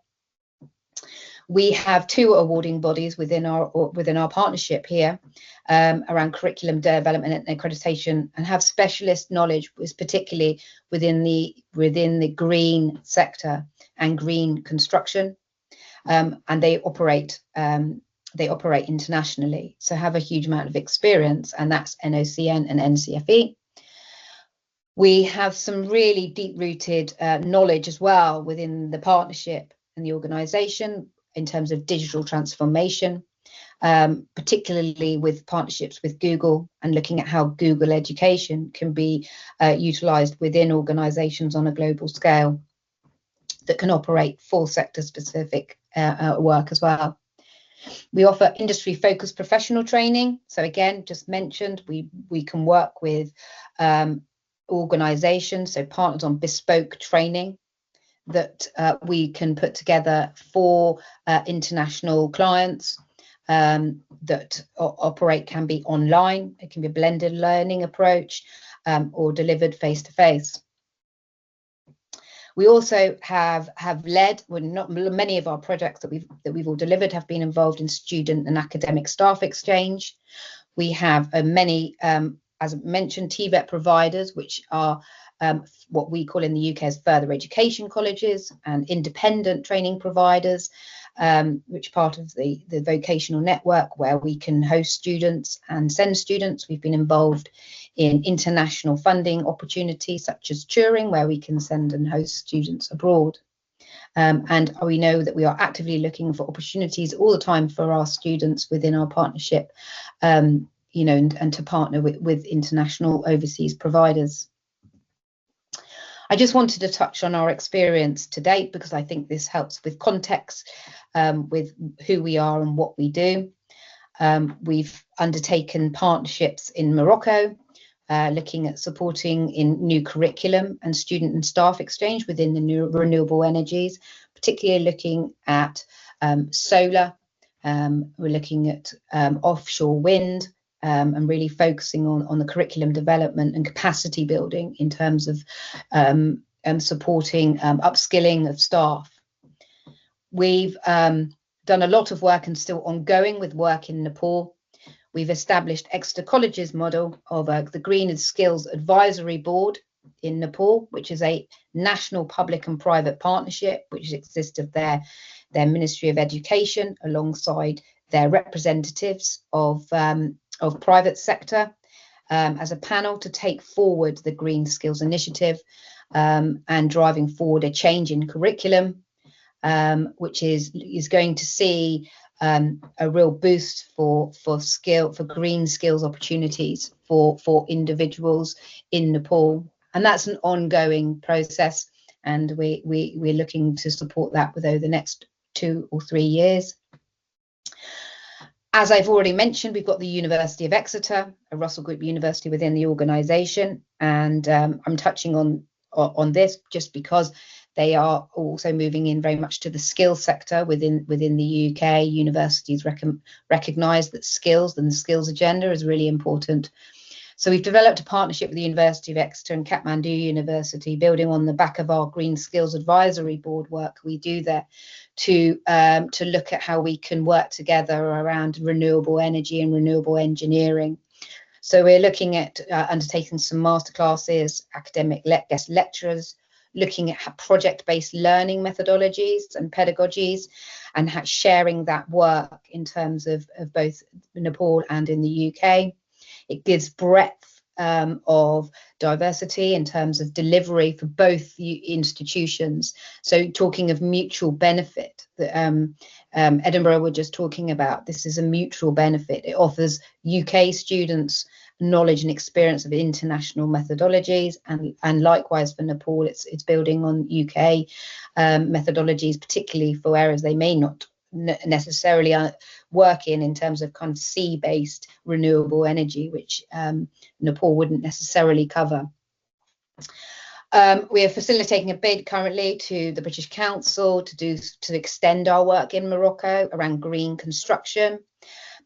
We have 2 awarding bodies within our partnership here around curriculum development and accreditation, and have specialist knowledge, particularly within the green sector and green construction. And they operate internationally, so have a huge amount of experience, and that's NOCN and NCFE. We have some really deep-rooted knowledge as well within the partnership and the organisation in terms of digital transformation, particularly with partnerships with Google and looking at how Google education can be utilised within organisations on a global scale that can operate for sector-specific work as well. We offer industry-focused professional training. So again, just mentioned, we can work with organisations, so partners on bespoke training that we can put together for international clients that operate, can be online, it can be a blended learning approach, or delivered face-to-face. We also have led, well, not many of our projects that we've all delivered have been involved in student and academic staff exchange. We have many, as I mentioned, TVET providers, which are what we call in the UK as further education colleges, and independent training providers, which part of the vocational network where we can host students and send students. We've been involved in international funding opportunities such as Turing, where we can send and host students abroad. And we know that we are actively looking for opportunities all the time for our students within our partnership, you know, and to partner with international overseas providers. I just wanted to touch on our experience to date, because I think this helps with context, with who we are and what we do. We've undertaken partnerships in Morocco, looking at supporting in new curriculum and student and staff exchange within the new renewable energies, particularly looking at solar. We're looking at offshore wind, and really focusing on the curriculum development and capacity building in terms of supporting upskilling of staff. We've done a lot of work and still ongoing with work in Nepal. We've established Exeter College's model of the Green and Skills Advisory Board in Nepal, which is a national public and private partnership which exists of their Ministry of Education alongside their representatives of private sector, as a panel to take forward the Green Skills Initiative, and driving forward a change in curriculum, which is going to see a real boost for green skills opportunities for individuals in Nepal. And that's an ongoing process, and we're looking to support that over the next 2 or 3 years. As I've already mentioned, we've got the University of Exeter, a Russell Group university within the organisation, and I'm touching on this just because they are also moving in very much to the skills sector within the UK. Universities recognise that skills and the skills agenda is really important. So we've developed a partnership with the University of Exeter and Kathmandu University, building on the back of our Green Skills Advisory Board work we do there, to look at how we can work together around renewable energy and renewable engineering. So we're looking at undertaking some masterclasses, academic guest lecturers, looking at project-based learning methodologies and pedagogies, and sharing that work in terms of both Nepal and in the UK. It gives breadth of diversity in terms of delivery for both institutions. So talking of mutual benefit, that Edinburgh were just talking about, this is a mutual benefit. It offers UK students knowledge and experience of international methodologies, and likewise for Nepal, it's building on UK methodologies, particularly for areas they may not necessarily work in terms of kind of sea-based renewable energy, which Nepal wouldn't necessarily cover. We are facilitating a bid currently to the British Council to extend our work in Morocco around green construction,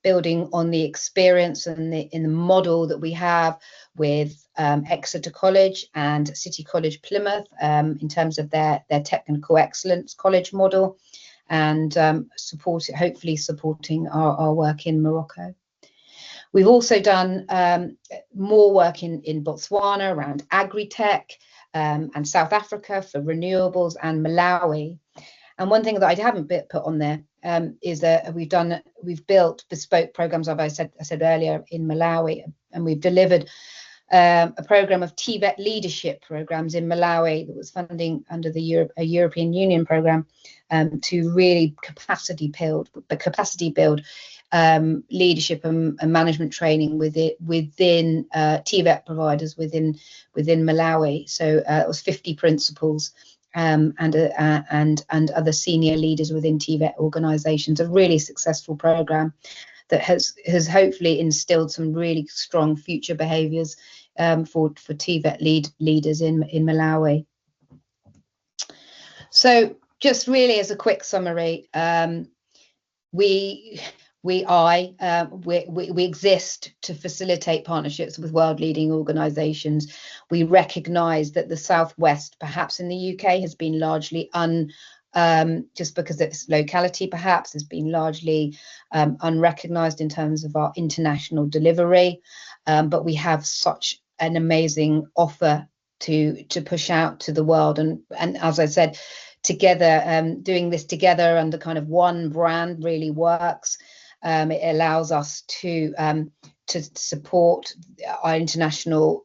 building on the experience and in the model that we have with Exeter College and City College Plymouth in terms of their technical excellence college model, and hopefully supporting our work in Morocco. We've also done more work in Botswana around agri-tech, and South Africa for renewables, and Malawi. And one thing that I haven't put on there is that we've built bespoke programs, as I said earlier, in Malawi, and we've delivered a program of TVET leadership programs in Malawi that was funding under a European Union program to really capacity build leadership and management training within TVET providers within Malawi. So it was 50 principals and other senior leaders within TVET organisations. A really successful program that has hopefully instilled some really strong future behaviours for TVET leaders in Malawi. So just really as a quick summary, we exist to facilitate partnerships with world-leading organisations. We recognise that the Southwest, perhaps in the UK, has been largely just because of its locality, perhaps, has been largely unrecognised in terms of our international delivery. But we have such an amazing offer to push out to the world. And as I said, together, doing this together under kind of one brand really works. It allows us to support our international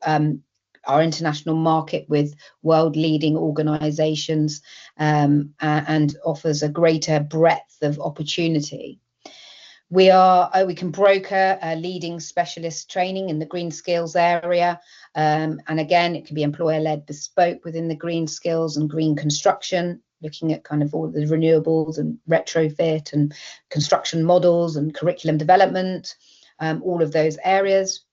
market with world-leading organisations, and offers a greater breadth of opportunity. We can broker leading specialist training in the green skills area, and again, it can be employer-led bespoke within the green skills and green construction, looking at kind of all the renewables and retrofit and construction models and curriculum development, all of those areas.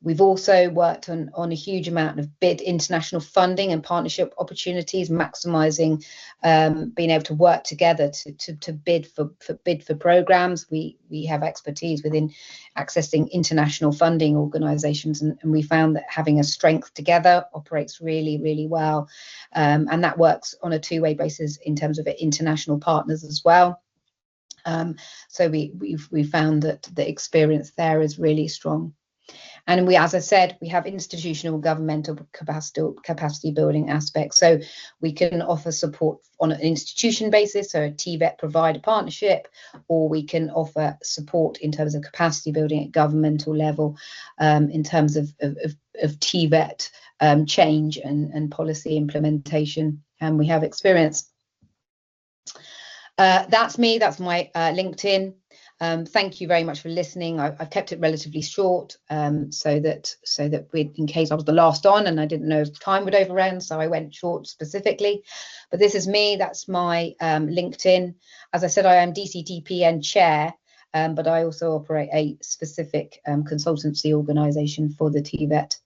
We've also worked on a huge amount of international funding and partnership opportunities, maximising being able to work together to bid for programmes. We have expertise within accessing international funding organisations, and we found that having a strength together operates really, really well, and that works on a two-way basis in terms of international partners as well. So we found that the experience there is really strong. And as I said, we have institutional governmental capacity building aspects. So we can offer support on an institution basis, so a TVET provider partnership, or we can offer support in terms of capacity building at governmental level, in terms of TVET change and policy implementation. And we have experience. That's me. That's my LinkedIn. Thank you very much for listening. I've kept it relatively short, so that in case I was the last on and I didn't know if time would overrun, so I went short specifically. But this is me. That's my LinkedIn. As I said, I am DCTPN chair, but I also operate a specific consultancy organisation for the TVET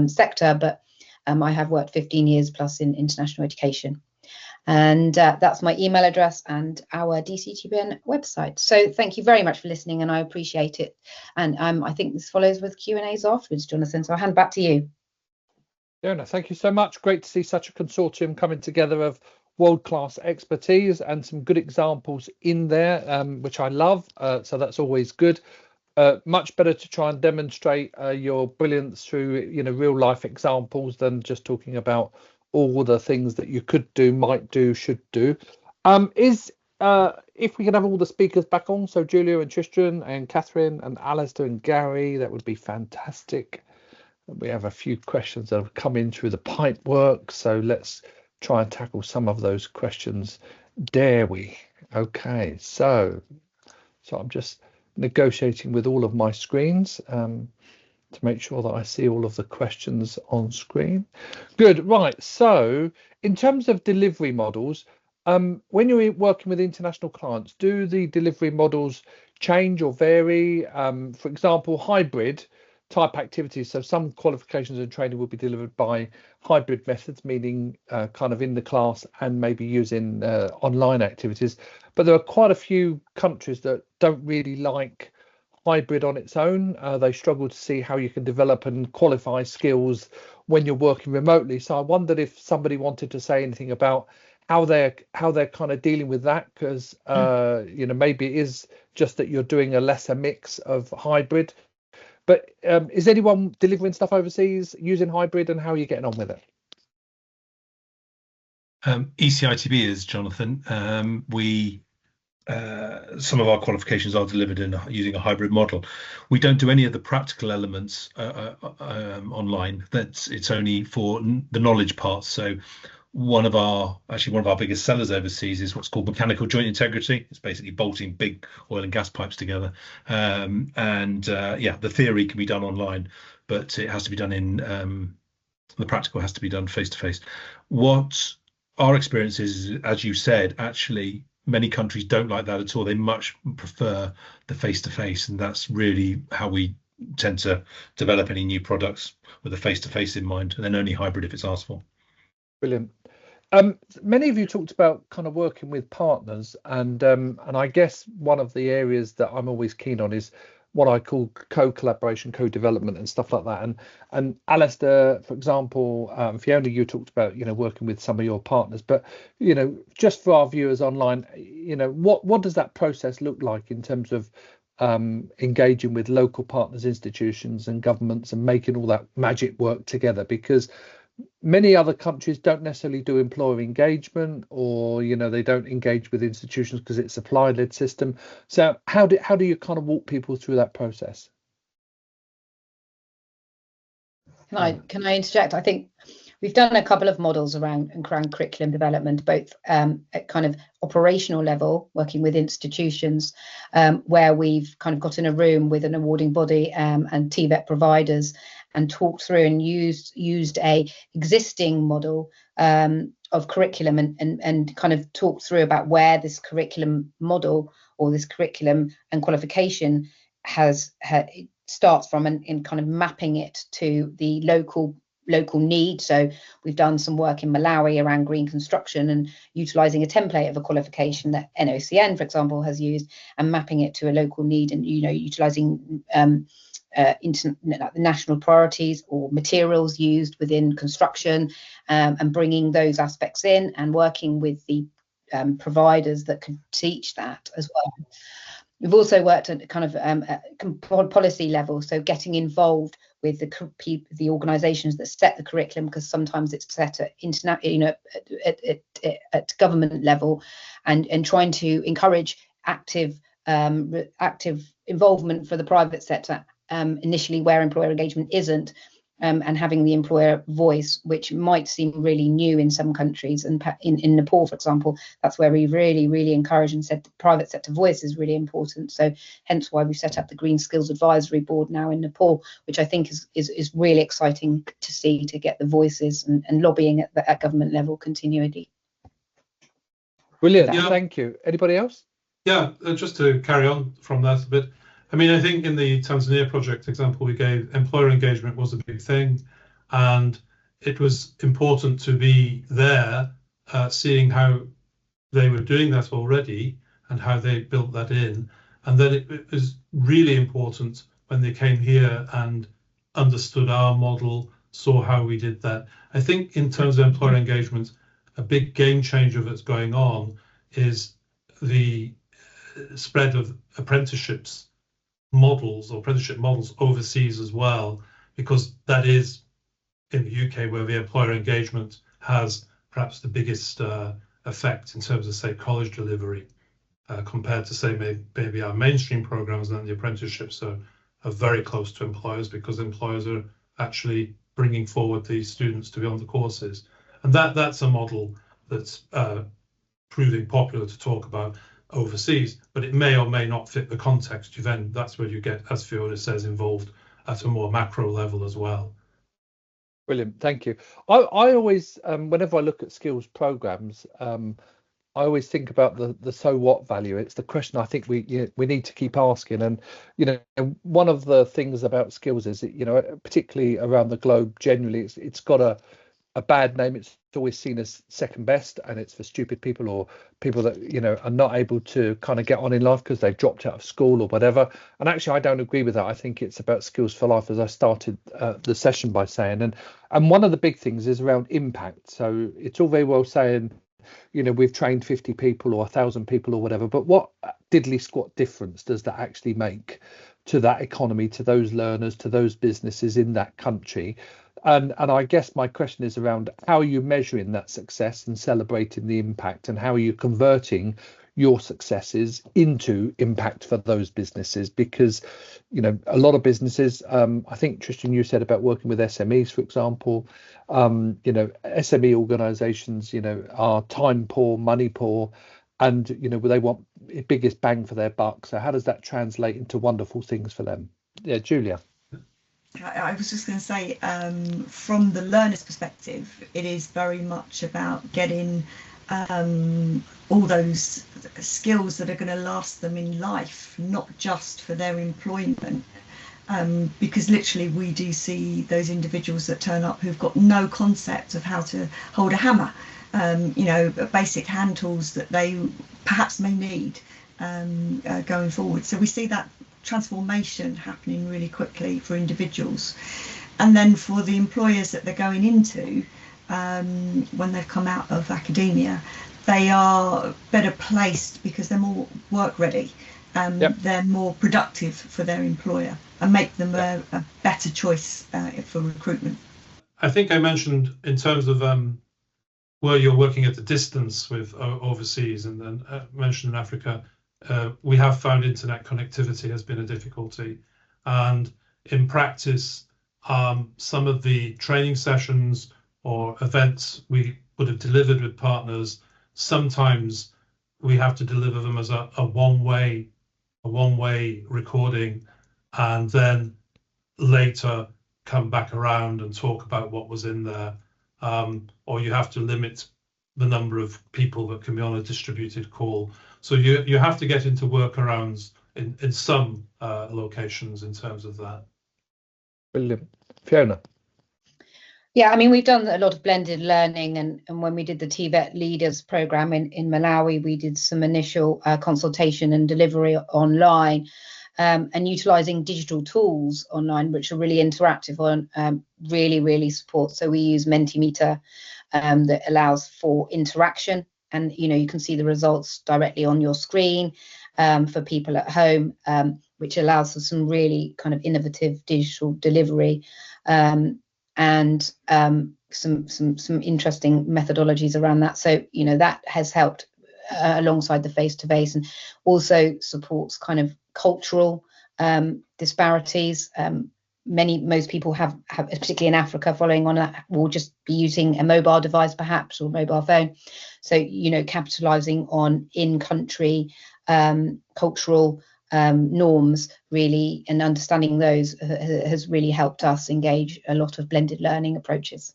sector. But I have worked 15 years plus in international education. And that's my email address and our DCTBN website. So thank you very much for listening, and I appreciate it. And I think this follows with Q&As afterwards, Jonathan. So I'll hand back to you. Fiona, thank you so much. Great to see such a consortium coming together of world-class expertise and some good examples in there, which I love. So that's always good. Much better to try and demonstrate your brilliance through, real life examples than just talking about all the things that you could do, might do, should do. If we can have all the speakers back on, so Julia and Tristan and Cathryn and Alistair and Gary, that would be fantastic. We have a few questions that have come in through the pipe work, so let's try and tackle some of those questions. Dare we? Okay, so I'm just negotiating with all of my screens to make sure that I see all of the questions on screen. Good, right. So in terms of delivery models, when you're working with international clients, do the delivery models change or vary? For example, hybrid type activities. So some qualifications and training will be delivered by hybrid methods, meaning kind of in the class and maybe using online activities. But there are quite a few countries that don't really like hybrid on its own. They struggle to see how you can develop and qualify skills when you're working remotely. So I wondered if somebody wanted to say anything about how they're kind of dealing with that, because maybe it is just that you're doing a lesser mix of hybrid. But is anyone delivering stuff overseas using hybrid, and how are you getting on with it? ECTIB is, Jonathan. Some of our qualifications are delivered using a hybrid model. We don't do any of the practical elements online. It's only for the knowledge part. So one of our biggest sellers overseas is what's called mechanical joint integrity. It's basically bolting big oil and gas pipes together. The theory can be done online, but it has to be done the practical has to be done face to face. What our experience is, as you said, actually many countries don't like that at all. They much prefer the face to face, and that's really how we tend to develop any new products, with the face to face in mind, and then only hybrid if it's asked for. Brilliant. Many of you talked about kind of working with partners, and I guess one of the areas that I'm always keen on is what I call co-collaboration, co-development and stuff like that. And Alistair, for example, Fiona, you talked about, working with some of your partners, but, just for our viewers online, what does that process look like in terms of engaging with local partners, institutions and governments, and making all that magic work together? Because many other countries don't necessarily do employer engagement, or they don't engage with institutions because it's a supply-led system. So how do you kind of walk people through that process? Can I interject? I think we've done a couple of models around curriculum development, both at kind of operational level, working with institutions, where we've kind of got in a room with an awarding body and TVET providers, and talked through and used a existing model of curriculum and kind of talked through about where this curriculum model or this curriculum and qualification starts from, and kind of mapping it to the local need. So we've done some work in Malawi around green construction and utilising a template of a qualification that NOCN, for example, has used, and mapping it to a local need, and utilising national priorities or materials used within construction, and bringing those aspects in and working with the providers that could teach that as well. We've also worked at kind of policy level, so getting involved with the organisations that set the curriculum, because sometimes it's set at government level, and trying to encourage active involvement for the private sector. Initially where employer engagement isn't, and having the employer voice, which might seem really new in some countries. And in Nepal, for example, that's where we really encouraged and said the private sector voice is really important. So hence why we set up the Green Skills Advisory Board now in Nepal, which I think is really exciting to see, to get the voices and lobbying at government level continually. Brilliant. Yeah. Thank you. Anybody else? Yeah, just to carry on from that a bit. I mean, I think in the Tanzania project example we gave, employer engagement was a big thing, and it was important to be there seeing how they were doing that already and how they built that in. And then it was really important when they came here and understood our model, saw how we did that. I think in terms of employer engagement, a big game changer that's going on is the spread of apprenticeships models or apprenticeship models overseas as well, because that is in the UK where the employer engagement has perhaps the biggest effect in terms of, say, college delivery, compared to, say, maybe our mainstream programs. And then the apprenticeships are very close to employers, because employers are actually bringing forward these students to be on the courses. And that's a model that's proving popular to talk about overseas, but it may or may not fit the context. That's where you get, as Fiona says, involved at a more macro level as well. Brilliant, thank you. I always, whenever I look at skills programs, I always think about the so what value. It's the question I think we need to keep asking. And one of the things about skills is that, particularly around the globe generally, it's got a bad name. It's always seen as second best, and it's for stupid people or people that are not able to kind of get on in life because they've dropped out of school or whatever. And actually I don't agree with that. I think it's about skills for life, as I started the session by saying. And one of the big things is around impact. So it's all very well saying we've trained 50 people or 1,000 people or whatever, but what diddly squat difference does that actually make to that economy, to those learners, to those businesses in that country? And I guess my question is around how are you measuring that success and celebrating the impact, and how are you converting your successes into impact for those businesses? Because a lot of businesses, I think Tristan, you said about working with SMEs, for example, SME organizations are time poor, money poor, and they want the biggest bang for their buck. So how does that translate into wonderful things for them? Yeah, Julia. I was just going to say, from the learner's perspective, it is very much about getting all those skills that are going to last them in life, not just for their employment. Because literally we do see those individuals that turn up who've got no concept of how to hold a hammer, basic hand tools that they perhaps may need going forward. So we see that transformation happening really quickly for individuals. And then for the employers that they're going into, when they've come out of academia, they are better placed because they're more work ready. They're more productive for their employer and make them a better choice for recruitment. I think I mentioned in terms of where you're working at a distance with overseas, and then mentioned in Africa, we have found internet connectivity has been a difficulty. And in practice, some of the training sessions or events we would have delivered with partners, sometimes we have to deliver them as a one-way recording, and then later come back around and talk about what was in there, or you have to limit the number of people that can be on a distributed call. So you have to get into workarounds in some locations in terms of that. Brilliant. Fiona. Yeah, I mean, we've done a lot of blended learning, and when we did the TVET Leaders program in Malawi, we did some initial consultation and delivery online, and utilising digital tools online, which are really interactive and really support. So we use Mentimeter that allows for interaction, and you can see the results directly on your screen for people at home, which allows for some really kind of innovative digital delivery. And some interesting methodologies around that. So, that has helped alongside the face-to-face, and also supports kind of cultural disparities. Most people have, particularly in Africa, following on that, will just be using a mobile device perhaps, or mobile phone. So, capitalizing on in-country cultural norms really, and understanding those has really helped us engage a lot of blended learning approaches.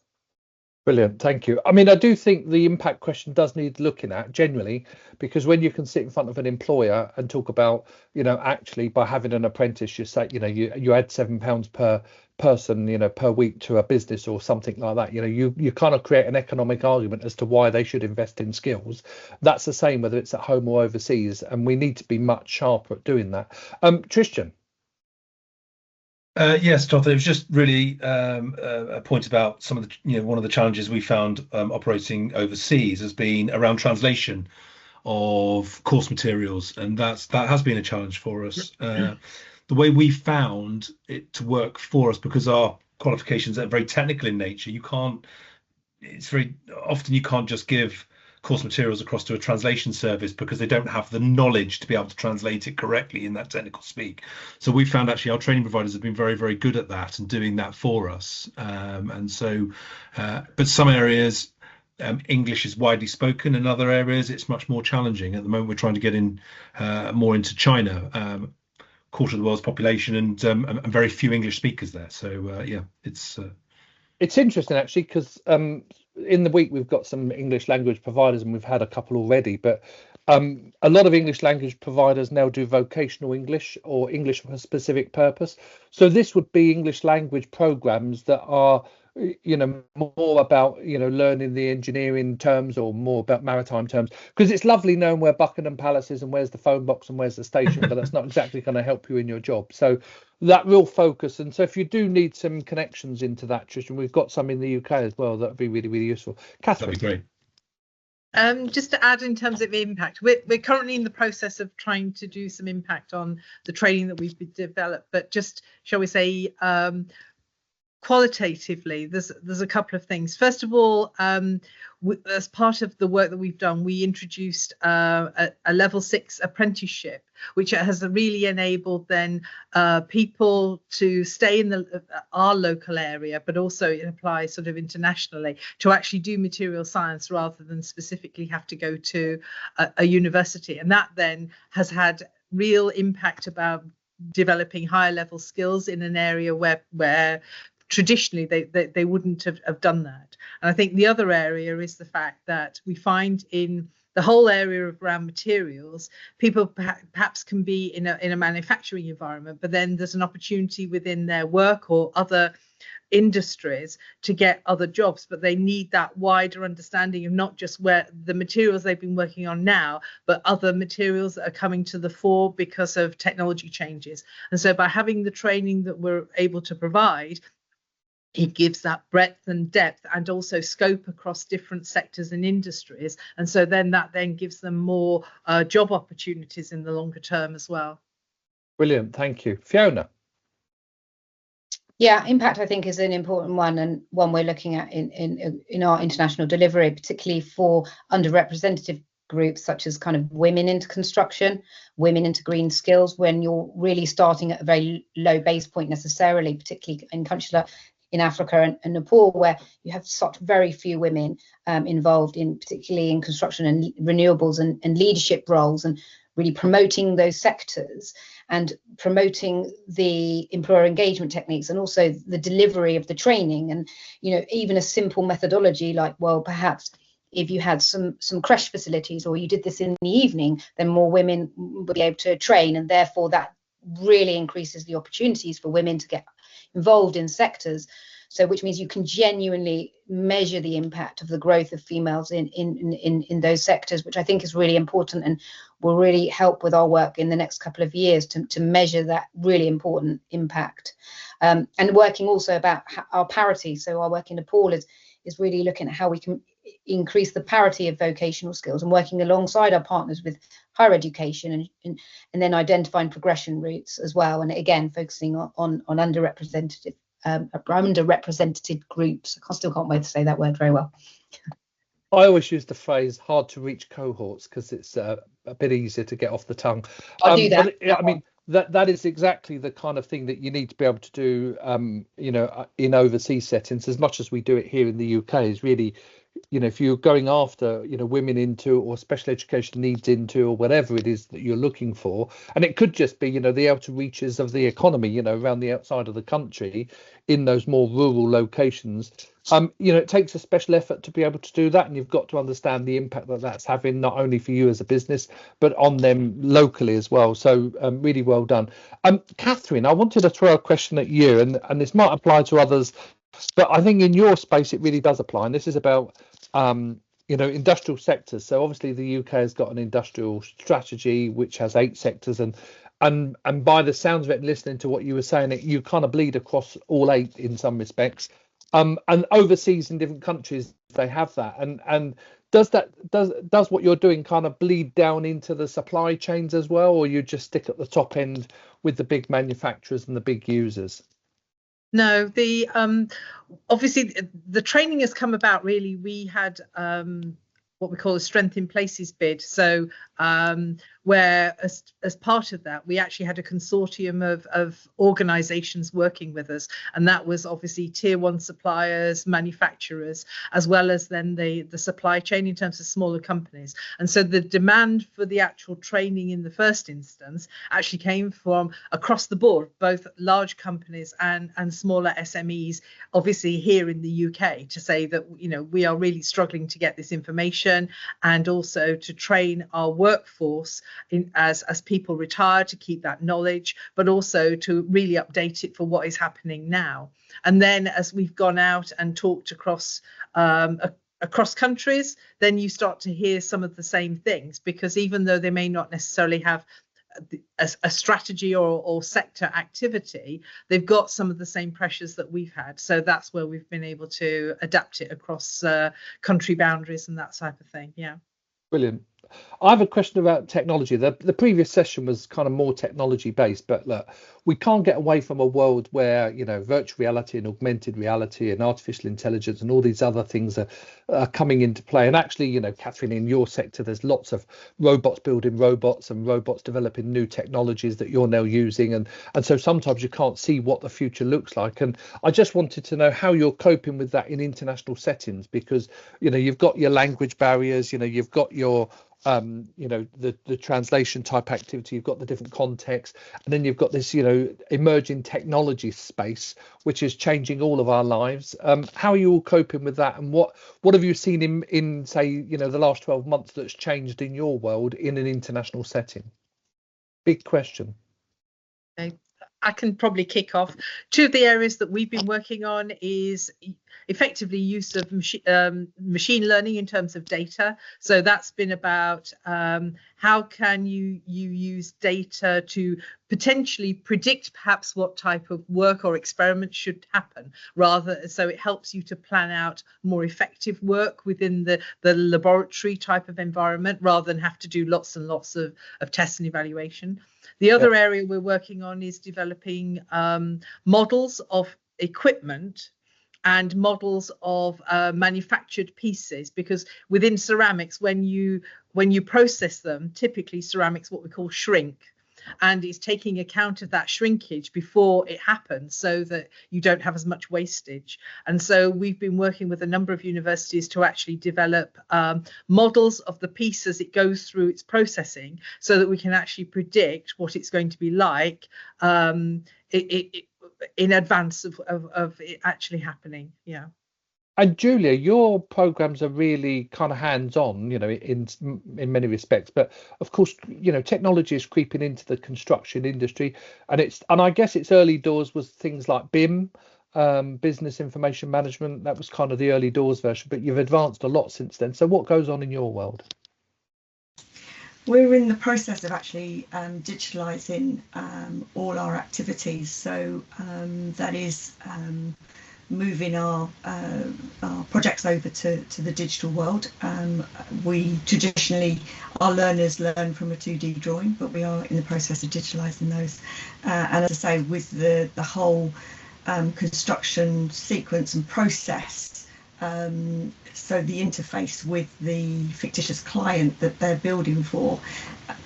Brilliant, thank you. I mean, I do think the impact question does need looking at generally, because when you can sit in front of an employer and talk about, actually by having an apprentice, you say, you add £7 per person, per week to a business or something like that. You kind of create an economic argument as to why they should invest in skills. That's the same whether it's at home or overseas, and we need to be much sharper at doing that. Tristan. Yes, Jonathan, it was just really a point about some of the, one of the challenges we found operating overseas has been around translation of course materials, and that has been a challenge for us. The way we found it to work for us, because our qualifications are very technical in nature, it's very often you can't just give course materials across to a translation service because they don't have the knowledge to be able to translate it correctly in that technical speak. So we found actually our training providers have been very, very good at that and doing that for us. But some areas English is widely spoken, in other areas it's much more challenging. At the moment we're trying to get in more into China, quarter of the world's population, and very few English speakers there. So it's interesting actually, because in the week we've got some English language providers, and we've had a couple already, but a lot of English language providers now do vocational English or English for a specific purpose. So this would be English language programs that are more about learning the engineering terms or more about maritime terms, because it's lovely knowing where Buckingham Palace is and where's the phone box and where's the station, but that's not exactly going to help you in your job. So that real focus, and so if you do need some connections into that, Tristan, we've got some in the UK as well that would be really, really useful. Cathryn. That'd be great. Just to add in terms of impact, we're currently in the process of trying to do some impact on the training that we've developed, but just, shall we say, qualitatively, there's a couple of things. First of all, as part of the work that we've done, we introduced a level 6 apprenticeship, which has really enabled then people to stay in our local area, but also it applies sort of internationally, to actually do material science rather than specifically have to go to a university. And that then has had real impact about developing higher level skills in an area where traditionally they wouldn't have done that. And I think the other area is the fact that we find in the whole area of around materials, people perhaps can be in a manufacturing environment, but then there's an opportunity within their work or other industries to get other jobs, but they need that wider understanding of not just where the materials they've been working on now, but other materials that are coming to the fore because of technology changes. And so by having the training that we're able to provide, it gives that breadth and depth and also scope across different sectors and industries. And so then that gives them more job opportunities in the longer term as well. Brilliant, thank you. Fiona. Yeah, impact I think is an important one, and one we're looking at in our international delivery, particularly for underrepresented groups such as kind of women into construction, women into green skills, when you're really starting at a very low base point necessarily, particularly in countries like in Africa and Nepal, where you have such very few women involved in, particularly in construction and renewables and leadership roles, and really promoting those sectors and promoting the employer engagement techniques and also the delivery of the training. And, even a simple methodology like, well, perhaps if you had some creche facilities or you did this in the evening, then more women would be able to train, and therefore that really increases the opportunities for women to get involved in sectors. So which means you can genuinely measure the impact of the growth of females in those sectors, which I think is really important and will really help with our work in the next couple of years to measure that really important impact. And working also about our parity. So our work in Nepal is really looking at how we can increase the parity of vocational skills, and working alongside our partners with higher education and then identifying progression routes as well. And again, focusing on underrepresented groups. I still can't wait to say that word very well. I always use the phrase hard to reach cohorts because it's a bit easier to get off the tongue. I'll do that. But, I mean, that is exactly the kind of thing that you need to be able to do, in overseas settings, as much as we do it here in the UK, is really if you're going after, women into, or special education needs into, or whatever it is that you're looking for, and it could just be, the outer reaches of the economy, around the outside of the country, in those more rural locations, it takes a special effort to be able to do that, and you've got to understand the impact that that's having, not only for you as a business, but on them locally as well. So really well done. Cathryn, I wanted to throw a question at you, and this might apply to others, but I think in your space it really does apply, and this is about industrial sectors. So obviously the UK has got an industrial strategy which has 8 sectors, and by the sounds of it, and listening to what you were saying, you kind of bleed across all 8 in some respects. And overseas in different countries they have that, and does what you're doing kind of bleed down into the supply chains as well, or you just stick at the top end with the big manufacturers and the big users? No, the obviously the training has come about. Really, we had what we call a strength in places bid. So where as part of that, we actually had a consortium of organisations working with us, and that was obviously tier 1 suppliers, manufacturers, as well as then the supply chain in terms of smaller companies. And so the demand for the actual training in the first instance actually came from across the board, both large companies and smaller SMEs, obviously here in the UK, to say that we are really struggling to get this information, and also to train our workforce as people retire, to keep that knowledge, but also to really update it for what is happening now. And then as we've gone out and talked across countries, then you start to hear some of the same things, because even though they may not necessarily have a strategy or sector activity, they've got some of the same pressures that we've had. So that's where we've been able to adapt it across country boundaries and that type of thing. Yeah. Brilliant. I have a question about technology. The previous session was kind of more technology based, but look, we can't get away from a world where virtual reality and augmented reality and artificial intelligence and all these other things are coming into play. And actually, Cathryn, in your sector, there's lots of robots building robots and robots developing new technologies that you're now using, and so sometimes you can't see what the future looks like. And I just wanted to know how you're coping with that in international settings, because you've got your language barriers, you've got your the translation type activity, you've got the different context, and then you've got this emerging technology space which is changing all of our lives. How are you all coping with that, and what have you seen in say the last 12 months that's changed in your world in an international setting? Big question. Okay. I can probably kick off. 2 of the areas that we've been working on is effectively use of machine learning in terms of data. So that's been about how can you use data to potentially predict perhaps what type of work or experiment should happen, so it helps you to plan out more effective work within the laboratory type of environment, rather than have to do lots and lots of tests and evaluation. The other area we're working on is developing models of equipment and models of manufactured pieces, because within ceramics, when you process them, typically ceramics what we call shrink, and it's taking account of that shrinkage before it happens, so that you don't have as much wastage. And so we've been working with a number of universities to actually develop models of the piece as it goes through its processing, so that we can actually predict what it's going to be like in advance of it actually happening. Yeah. And Julia, your programs are really kind of hands-on, in many respects. But of course, technology is creeping into the construction industry, and I guess its early doors was things like BIM, business information management. That was kind of the early doors version. But you've advanced a lot since then. So what goes on in your world? We're in the process of actually digitalising all our activities. So that is moving our projects over to the digital world. We traditionally, our learners learn from a 2D drawing, but we are in the process of digitalising those. And as I say, with the whole construction sequence and process, so the interface with the fictitious client that they're building for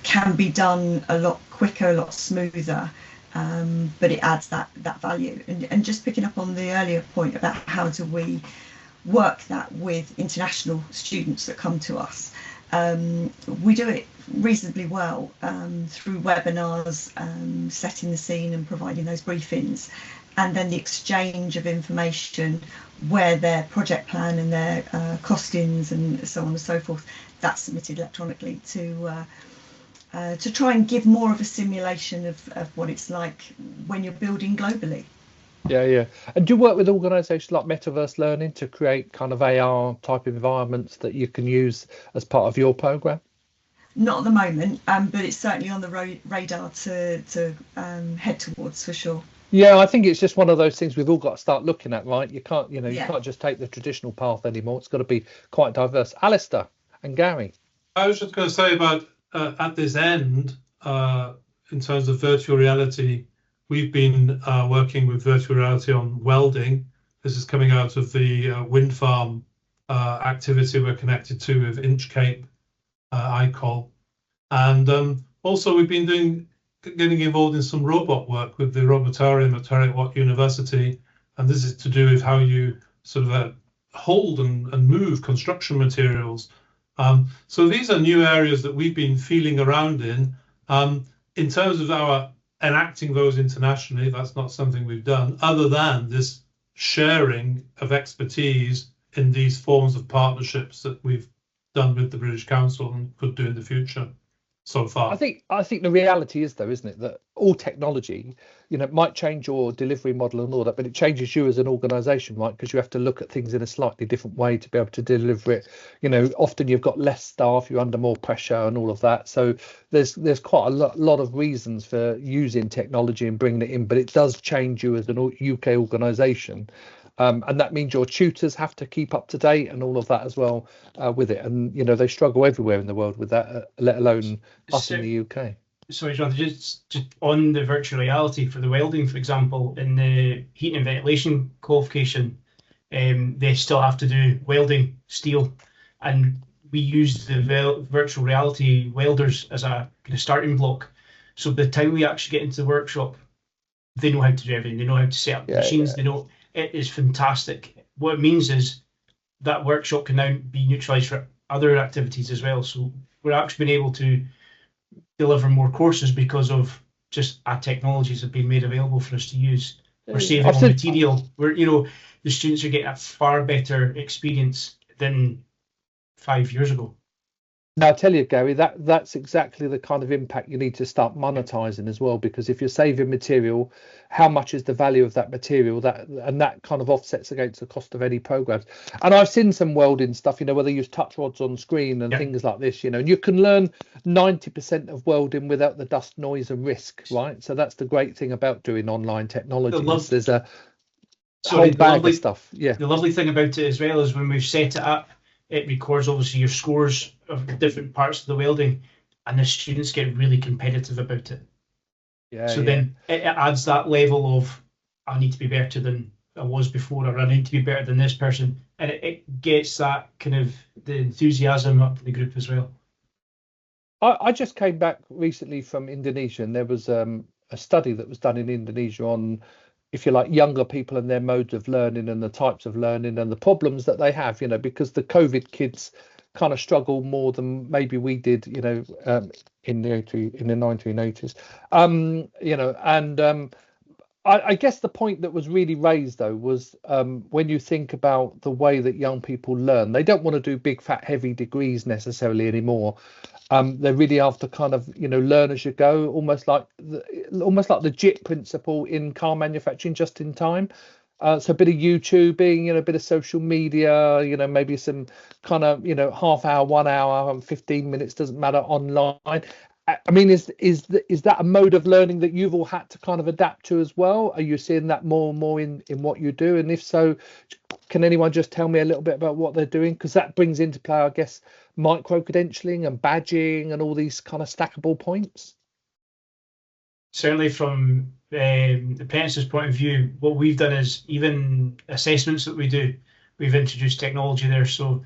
can be done a lot quicker, a lot smoother. But it adds that value. And just picking up on the earlier point about how do we work that with international students that come to us. We do it reasonably well through webinars, setting the scene and providing those briefings, and then the exchange of information where their project plan and their costings and so on and so forth, that's submitted electronically to try and give more of a simulation of what it's like when you're building globally. Yeah. And do you work with organisations like Metaverse Learning to create kind of AR type environments that you can use as part of your programme? Not at the moment, but it's certainly on the radar to head towards, for sure. Yeah, I think it's just one of those things we've all got to start looking at, right? You can't, you Yeah. can't just take the traditional path anymore. It's got to be quite diverse. Alistair and Gary. I was just going to say about at this end, in terms of virtual reality, we've been working with virtual reality on welding. This is coming out of the wind farm activity we're connected to with Inchcape, ICOL. And also we've been getting involved in some robot work with the Robotarium at Heriot-Watt University. And this is to do with how you sort of hold and move construction materials. So these are new areas that we've been feeling around in. In terms of our enacting those internationally, that's not something we've done, other than this sharing of expertise in these forms of partnerships that we've done with the British Council and could do in the future so far. I think the reality is, though, isn't it, that all technology, might change your delivery model and all that, but it changes you as an organisation, right? Because you have to look at things in a slightly different way to be able to deliver it. Often you've got less staff, you're under more pressure and all of that. So there's quite a lot of reasons for using technology and bringing it in, but it does change you as an UK organisation. And that means your tutors have to keep up to date and all of that as well with it. And, they struggle everywhere in the world with that, let alone us in the UK. Sorry, Jonathan, just on the virtual reality for the welding, for example, in the heating and ventilation qualification, they still have to do welding steel. And we use the virtual reality welders as a kind of starting block. So by the time we actually get into the workshop, they know how to do everything. They know how to set up machines. They know. It is fantastic. What it means is that workshop can now be utilised for other activities as well. So we're actually been able to deliver more courses because of just our technologies have been made available for us to use. We're saving on material. The students are getting a far better experience than 5 years ago. Now, I tell you, Gary, that's exactly the kind of impact you need to start monetising as well, because if you're saving material, how much is the value of that material? That kind of offsets against the cost of any programs. And I've seen some welding stuff, where they use touch rods on screen and things like this, and you can learn 90% of welding without the dust, noise and risk, right? So that's the great thing about doing online technology. There's a whole bag of stuff. Yeah. The lovely thing about it as well is when we've set it up, it records obviously your scores of different parts of the welding, and the students get really competitive about it. Then it adds that level of, I need to be better than I was before, or I need to be better than this person, and it gets that kind of the enthusiasm up in the group as well. I just came back recently from Indonesia, and there was a study that was done in Indonesia on, if you like, younger people and their modes of learning and the types of learning and the problems that they have, because the COVID kids kind of struggle more than maybe we did, in the 1980s, I guess the point that was really raised, though, was when you think about the way that young people learn, they don't want to do big, fat, heavy degrees necessarily anymore. They're really after kind of, learn as you go, almost like the JIT principle in car manufacturing, just in time. So a bit of YouTubing, a bit of social media, maybe some kind of, half hour, 1 hour, 15 minutes, doesn't matter, online. I mean, is that a mode of learning that you've all had to kind of adapt to as well? Are you seeing that more and more in what you do? And if so, can anyone just tell me a little bit about what they're doing? Because that brings into play, I guess, micro-credentialing and badging and all these kind of stackable points. Certainly from the apprentice's point of view, what we've done is even assessments that we do, we've introduced technology there. So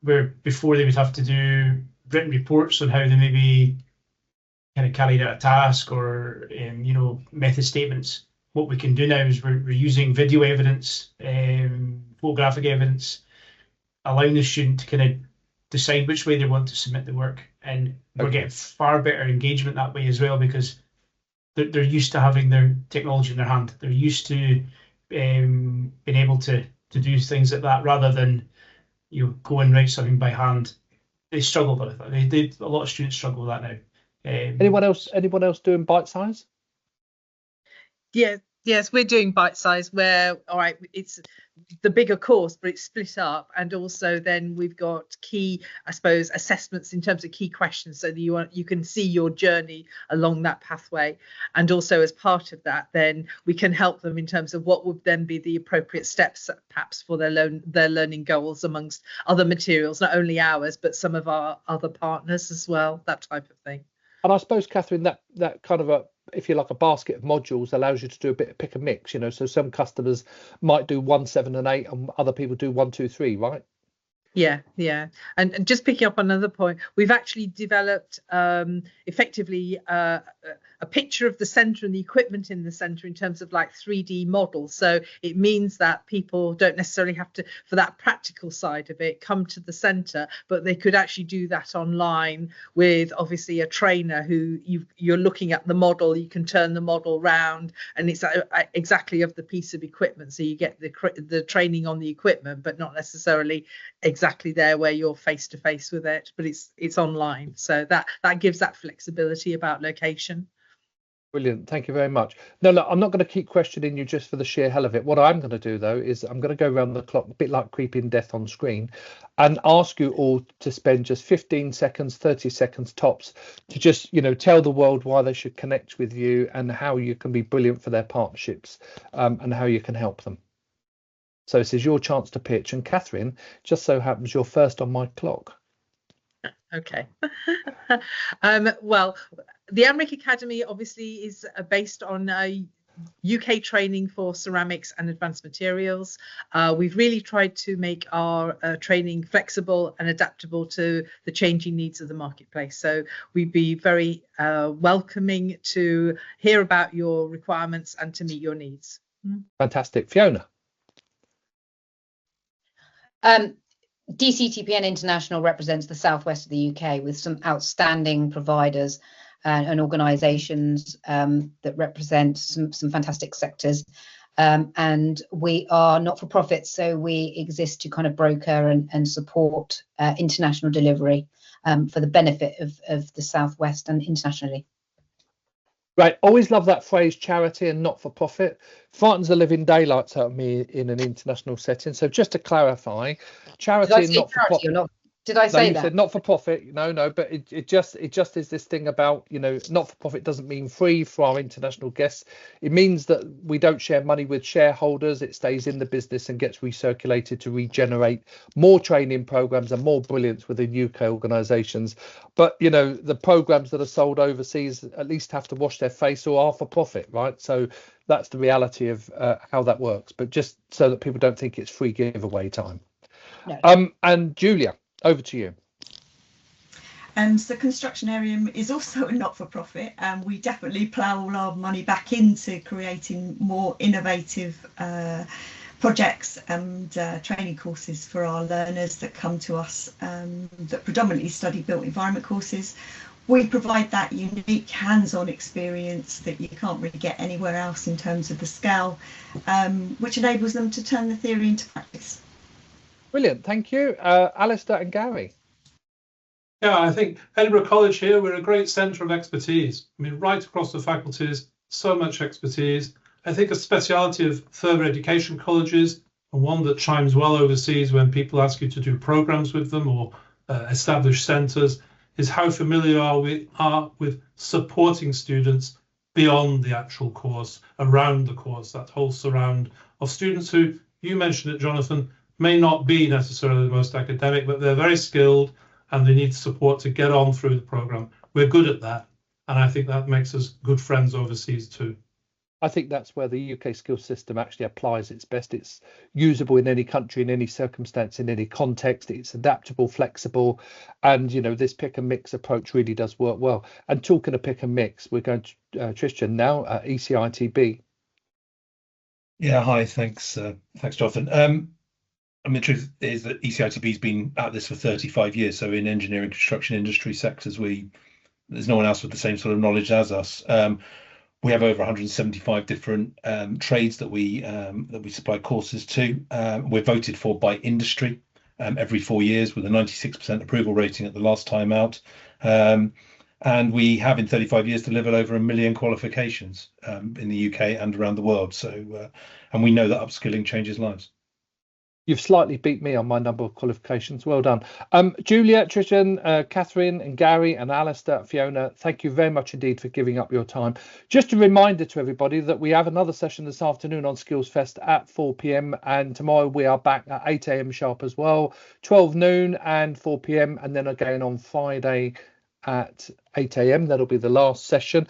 where before they would have to do written reports on how they maybe kind of carried out a task or, method statements. What we can do now is we're using video evidence photographic evidence, allowing the student to kind of decide which way they want to submit the work. And we're getting far better engagement that way as well, because they're used to having their technology in their hand. They're used to being able to do things like that, rather than go and write something by hand. They struggle with it. A lot of students struggle with that now. Anyone else doing bite size? Yes, we're doing bite size, where it's the bigger course, but it's split up, and also then we've got key, I suppose, assessments in terms of key questions, so that you can see your journey along that pathway. And also as part of that, then we can help them in terms of what would then be the appropriate steps perhaps for their learning goals, amongst other materials, not only ours but some of our other partners as well, that type of thing. And I suppose, Cathryn, that kind of if you like, a basket of modules allows you to do a bit of pick and mix, so some customers might do 1, 7 and 8 and other people do 1, 2, 3, right? Yeah. And just picking up on another point, we've actually developed effectively a picture of the centre and the equipment in the centre in terms of like 3D models. So it means that people don't necessarily have to, for that practical side of it, come to the centre, but they could actually do that online with obviously a trainer who you're looking at the model, you can turn the model round, and it's exactly of the piece of equipment. So you get the training on the equipment, but not necessarily exactly there where you're face to face with it, but it's online. So that gives that flexibility about location. Brilliant. Thank you very much. No, look, I'm not going to keep questioning you just for the sheer hell of it. What I'm going to do, though, is I'm going to go around the clock, a bit like creeping death on screen, and ask you all to spend just 15 seconds, 30 seconds tops to just, tell the world why they should connect with you and how you can be brilliant for their partnerships, and how you can help them. So this is your chance to pitch. And Cathryn, just so happens you're first on my clock. Okay. Well, the AMRICC Academy obviously is based on UK training for ceramics and advanced materials. We've really tried to make our training flexible and adaptable to the changing needs of the marketplace. So we'd be very welcoming to hear about your requirements and to meet your needs. Fantastic. Fiona. DCTPN International represents the southwest of the UK with some outstanding providers and organisations that represent some fantastic sectors. And we are not for profit, so we exist to kind of broker and support international delivery for the benefit of the southwest and internationally. Right, always love that phrase, charity and not for profit. Frightens the living daylights out of me in an international setting. So just to clarify, charity and not for profit. Did I say you that? Said not for profit. No, but it just is this thing about, not for profit doesn't mean free for our international guests. It means that we don't share money with shareholders. It stays in the business and gets recirculated to regenerate more training programs and more brilliance within UK organisations. But, the programs that are sold overseas at least have to wash their face or are for profit, right? So that's the reality of how that works. But just so that people don't think it's free giveaway time. No. And Julia, over to you. So Constructionarium is also a not-for-profit, and we definitely plough all our money back into creating more innovative projects and training courses for our learners that come to us that predominantly study built environment courses. We provide that unique hands-on experience that you can't really get anywhere else in terms of the scale, which enables them to turn the theory into practice. Brilliant, thank you. Alistair and Gary. Yeah, I think Edinburgh College here, we're a great centre of expertise. I mean, right across the faculties, so much expertise. I think a speciality of further education colleges, and one that chimes well overseas when people ask you to do programmes with them or establish centres, is how familiar we are with supporting students beyond the actual course, around the course, that whole surround of students who, you mentioned it, Jonathan, may not be necessarily the most academic, but they're very skilled and they need support to get on through the programme. We're good at that. And I think that makes us good friends overseas too. I think that's where the UK skills system actually applies its best. It's usable in any country, in any circumstance, in any context. It's adaptable, flexible. And, this pick and mix approach really does work well. And talking of pick and mix, we're going to Tristan now at ECTIB. Yeah, hi, thanks, Jonathan. I mean, the truth is that ECITB has been at this for 35 years. So in engineering, construction industry sectors, there's no one else with the same sort of knowledge as us. We have over 175 different trades that we supply courses to. We're voted for by industry every 4 years with a 96% approval rating at the last time out. And we have in 35 years delivered over 1 million qualifications in the UK and around the world. So, and we know that upskilling changes lives. You've slightly beat me on my number of qualifications. Well done. Julia, Tristan, Cathryn and Gary and Alistair, Fiona, thank you very much indeed for giving up your time. Just a reminder to everybody that we have another session this afternoon on SkillsFest at 4 p.m. and tomorrow we are back at 8 a.m. sharp as well, 12 noon and 4 p.m. and then again on Friday at 8 a.m. That'll be the last session.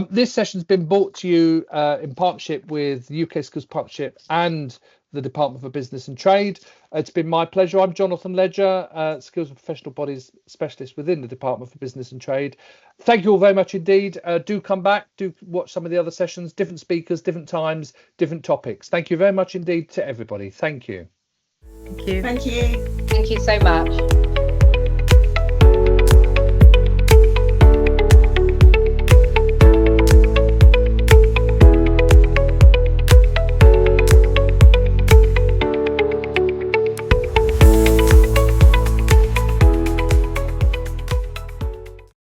This session's been brought to you in partnership with the UK Skills Partnership and the Department for Business and Trade. It's been my pleasure. I'm Jonathan Ledger, Skills and Professional Bodies Specialist within the Department for Business and Trade. Thank you all very much indeed. Do come back, do watch some of the other sessions, different speakers, different times, different topics. Thank you very much indeed to everybody. Thank you. Thank you. Thank you. Thank you so much.